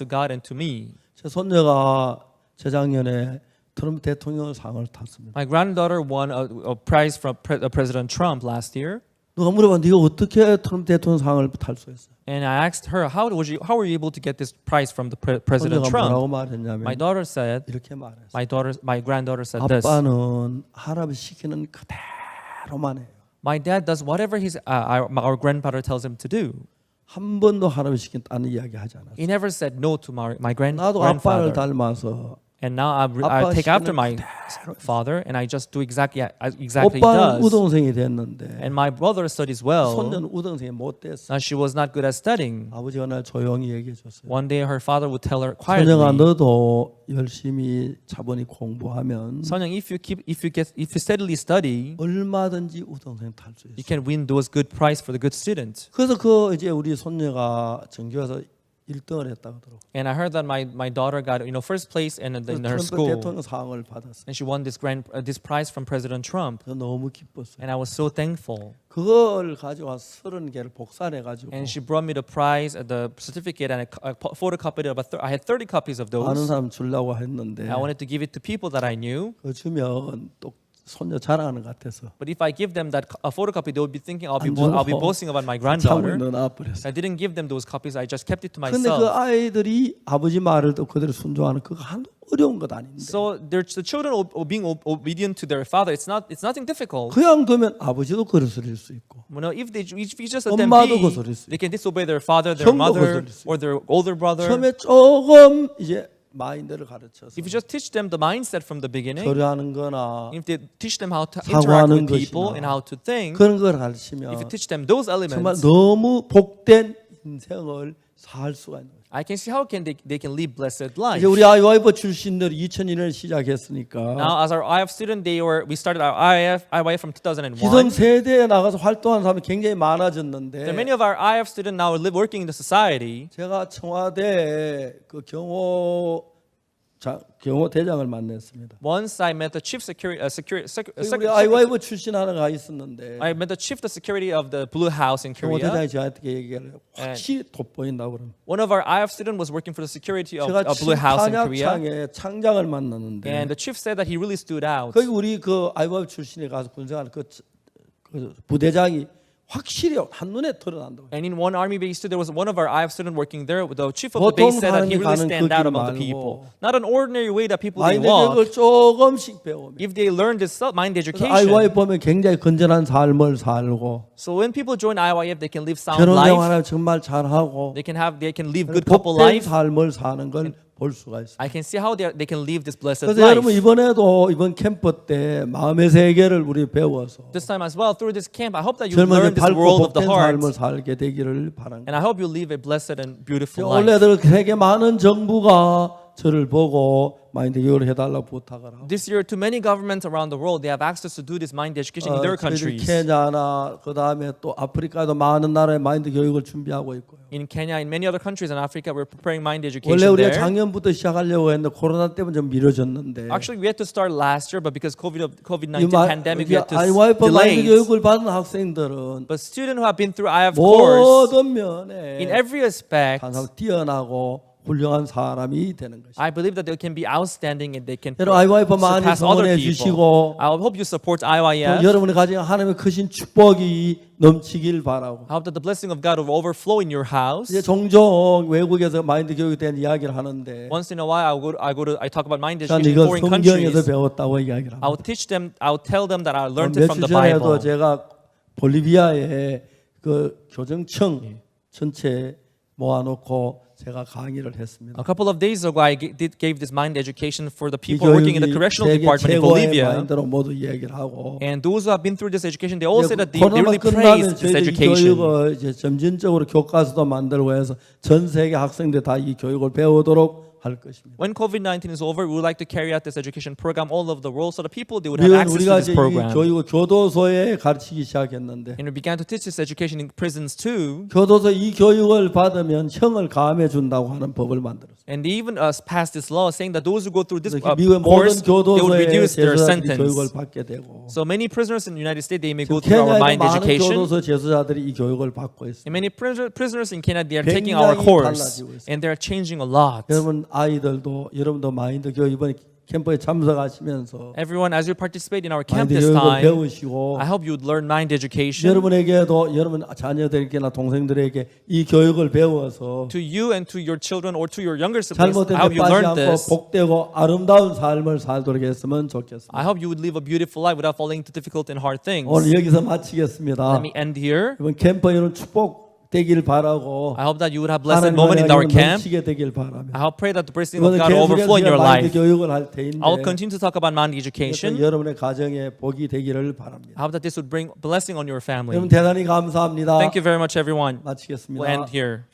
God and to me. 제 손녀가 재작년에 트럼프 대통령상을 탔습니다. My granddaughter won a prize from President Trump last year. 누가 물어봐, 네가 어떻게 트럼프 대통령상을 탈 수 있어? And I asked her, how were you able to get this prize from the President 손녀가 Trump? 뭐라고 말했냐면 My daughter said, 이렇게 말했어. my granddaughter said this. 아빠는 할아버지 시키는 그대로만 해요. My dad does whatever our grandfather tells him to do. 한 번도 할아버지 시킨다는 이야기 하지 않았어. He never said no to my 나도 아빠를 grandfather. 닮아서 And now I 아빠 take after 시키는 my 그대로 father, and I just do exactly he 오빠는 does. 우동생이 됐는데 And my brother studies well. 손녀는 우동생이 못 됐어. Now she was not good at studying. 아버지가 날 조용히 얘기해 줬어요. One day her father would tell her 손녀가 quietly, 너도 열심히 차분히 공부하면 Sonyoung, if you steadily study, 얼마든지 우동생 탈 수 you 있어. can win those good prize for the good student. 그래서 그 이제 우리 손녀가 전교에서 1등을 했다고 들어. And I heard that my daughter got first place in her 트럼프 school, 대통령 상을 받았어. and she won this prize from President Trump. 그래서 너무 기뻤어요. And I was so thankful. 그걸 가지고 30개를 복사해 가지고 And she brought me the prize, the certificate, and I photocopied it. I had 30 copies of 아는 those. 사람 주려고 했는데 I wanted to give it to people that I knew. 그 주면 또 손녀 자랑하는 것 같아서 But if I give them a photocopy, they would be thinking I'll be 안 주고 boasting about my 창문에 granddaughter. 넣어버렸어. I didn't give them those copies. I just kept it to 근데 그 myself. 아이들이 아버지 말을 또 그대로 순종하는 그거 한 어려운 것 아닌데 So the children being obedient to their father, it's nothing difficult. 그냥 두면 아버지도 거스릴 수 있고 If you just let them 엄마도 be, 거스릴 수 they can disobey their father, their 형도 mother, 거스릴 수 or their older brother. 처음에 조금 이제 마인드를 가르쳐서 If you just teach them the mindset from the beginning, 교류하는 거나 if they teach them how to 사고하는 interact with people 것이나 and how to think, 그런 걸 if you 가르치면 teach them those 정말 elements, 너무 복된 인생을 살 수가 있는 거예요. I can see how they can live blessed 이제 life. 우리 IYF 출신들이 2002년에 시작했으니까 Now, as our IF student, we started our IF from 2001. 기성 세대에 나가서 활동하는 사람이 굉장히 There are 많아졌는데 many of our IF students now working in the society. 제가 청와대 그 경호 대장을 만났습니다. Once I met the chief 우리 IYF 출신 하나가 있었는데 I met the chief of security of the Blue House in 경호 Korea. 대장이 저한테 얘기를 해요. 확실히 돋보인다고 그러면 One of our IF students was working for the security of 제가 Blue House in Korea, 탄약창에 창장을 만났는데 and the chief said that he really stood out. 거기 우리 그 IYF 출신에 가서 군생활 그 부대장이 확실히 한눈에 드러난다고. And in one army base too, there was one of our IF students working there. The chief of the base 보통 said that he 사람이 really 가는 stand 그 out 길 among the 말고 people. Not an ordinary way that people they 마인드 walk. 교육을 조금씩 배우면 If they learn this mind education, IYF 보면 굉장히 건전한 삶을 살고 so when people join IYF, they can live sound 결혼 life. 생활을 정말 잘하고 They can live good couple 복된 life. 삶을 사는 걸 볼 수가 있어요. I can see how they can live this blessed 그래서 life. 여러분 이번에도 이번 캠프 때 마음의 세계를 우리 배워서 This time as well, through this camp, I hope that you 젊은이 learn this 밝고 world of the 복된 heart, 삶을 살게 되기를 바랍니다. and I hope you live a blessed and beautiful life. 원래들 세계 많은 정부가 저를 보고 마인드 교육을 해달라고 부탁을 하고 This year, to many governments around the world, they have access to do this mind education in their 저희들이 countries. 케냐나 그 다음에 또 아프리카도 많은 나라의 마인드 교육을 준비하고 있고요. In Kenya, in many other countries in Africa, we're preparing mind 원래 education 우리가 there. 작년부터 시작하려고 했는데 코로나 때문에 좀 미뤄졌는데 Actually, we had to start last year, but because 이 COVID-19 pandemic, we had to IYF 마인드 delay it. 교육을 받은 학생들은 But students who have been through IF course, 모든 면에 in every aspect, 항상 뛰어나고 훌륭한 사람이 되는 것입니다. I believe that they can be outstanding and they can 여러분 IYF 많이 surpass other 성원해 people. 주시고 I hope you support 또 IYF. 여러분의 가정에 하나님의 크신 축복이 넘치길 바라고 I hope that the blessing of God will overflow in your house. 이제 종종 외국에서 마인드 교육에 대한 이야기를 하는데 Once in a while, I talk about mind 전 education in 이거 foreign 성경에서 countries. 배웠다고 이야기를 합니다. I'll tell them that I learned it from 며칠 the 전에도 Bible. 제가 볼리비아에 그 교정청 전체 모아놓고 제가 강의를 했습니다. A couple of days ago, I gave this mind education for the 이 people working in the 교육이 correctional 세계 department in 최고의 Bolivia. 마인드로 모두 얘기를 하고 And those who have been through this education, they all say that they 코로나가 really 끝나면 praise this 저희들이 이 education. 교육을 이제 점진적으로 교과서도 만들고 해서 전 세계 학생들 다 이 교육을 배우도록 할 것입니다. When COVID-19 is over, we would like to carry out this education program all over the world so the people they would have 우리는 access 우리가 to 이제 this 이 program. 교육을 교도소에 가르치기 시작했는데 And we began to teach this education in prisons too. 교도소 이 교육을 받으면 형을 감해 준다고 하는 법을 만들었어요. And they even passed this law saying that those who go through this 그래서 미국의 모든 course, they would 교도소에 reduce their 제소자들이 sentence. 교육을 받게 되고 So many prisoners in the United States, they may go through our 케냐에도 mind 많은 education. 교도소 제소자들이 이 교육을 받고 있습니다. And many prisoners in Canada, they are taking our 굉장히 course. 달라지고 있습니다. And they are changing a lot. 여러분 아이들도 여러분도 마인드 교육 이번에 캠프에 참석하시면서 Everyone, as you participate in our 마인드 camp this 교육을 time, 배우시고 I hope you would learn mind education. 여러분에게도 여러분 자녀들에게나 동생들에게 이 교육을 배워서 To you and to your children or to your younger siblings, 잘못된 I 데 hope you 빠지지 learned 않고 this. 복되고 아름다운 삶을 살도록 했으면 좋겠습니다. I hope you would live a beautiful life without falling into difficult and hard things. 오늘 여기서 마치겠습니다. Let me end here. 이번 캠프 이런 축복 되길 바라고 I hope that you would have blessed 하나님 moment in our 은혜가 camp. 넘치게 되길 바랍니다. I hope pray that the blessing of 이번에 God overflow in your 마인드 life. 교육을 할 테인데 I will continue to talk about mind 이것도 education. 여러분의 가정에 복이 되기를 바랍니다. I hope that this would bring blessing on your family. 여러분 대단히 감사합니다. Thank you very much, everyone. 마치겠습니다. We'll end here.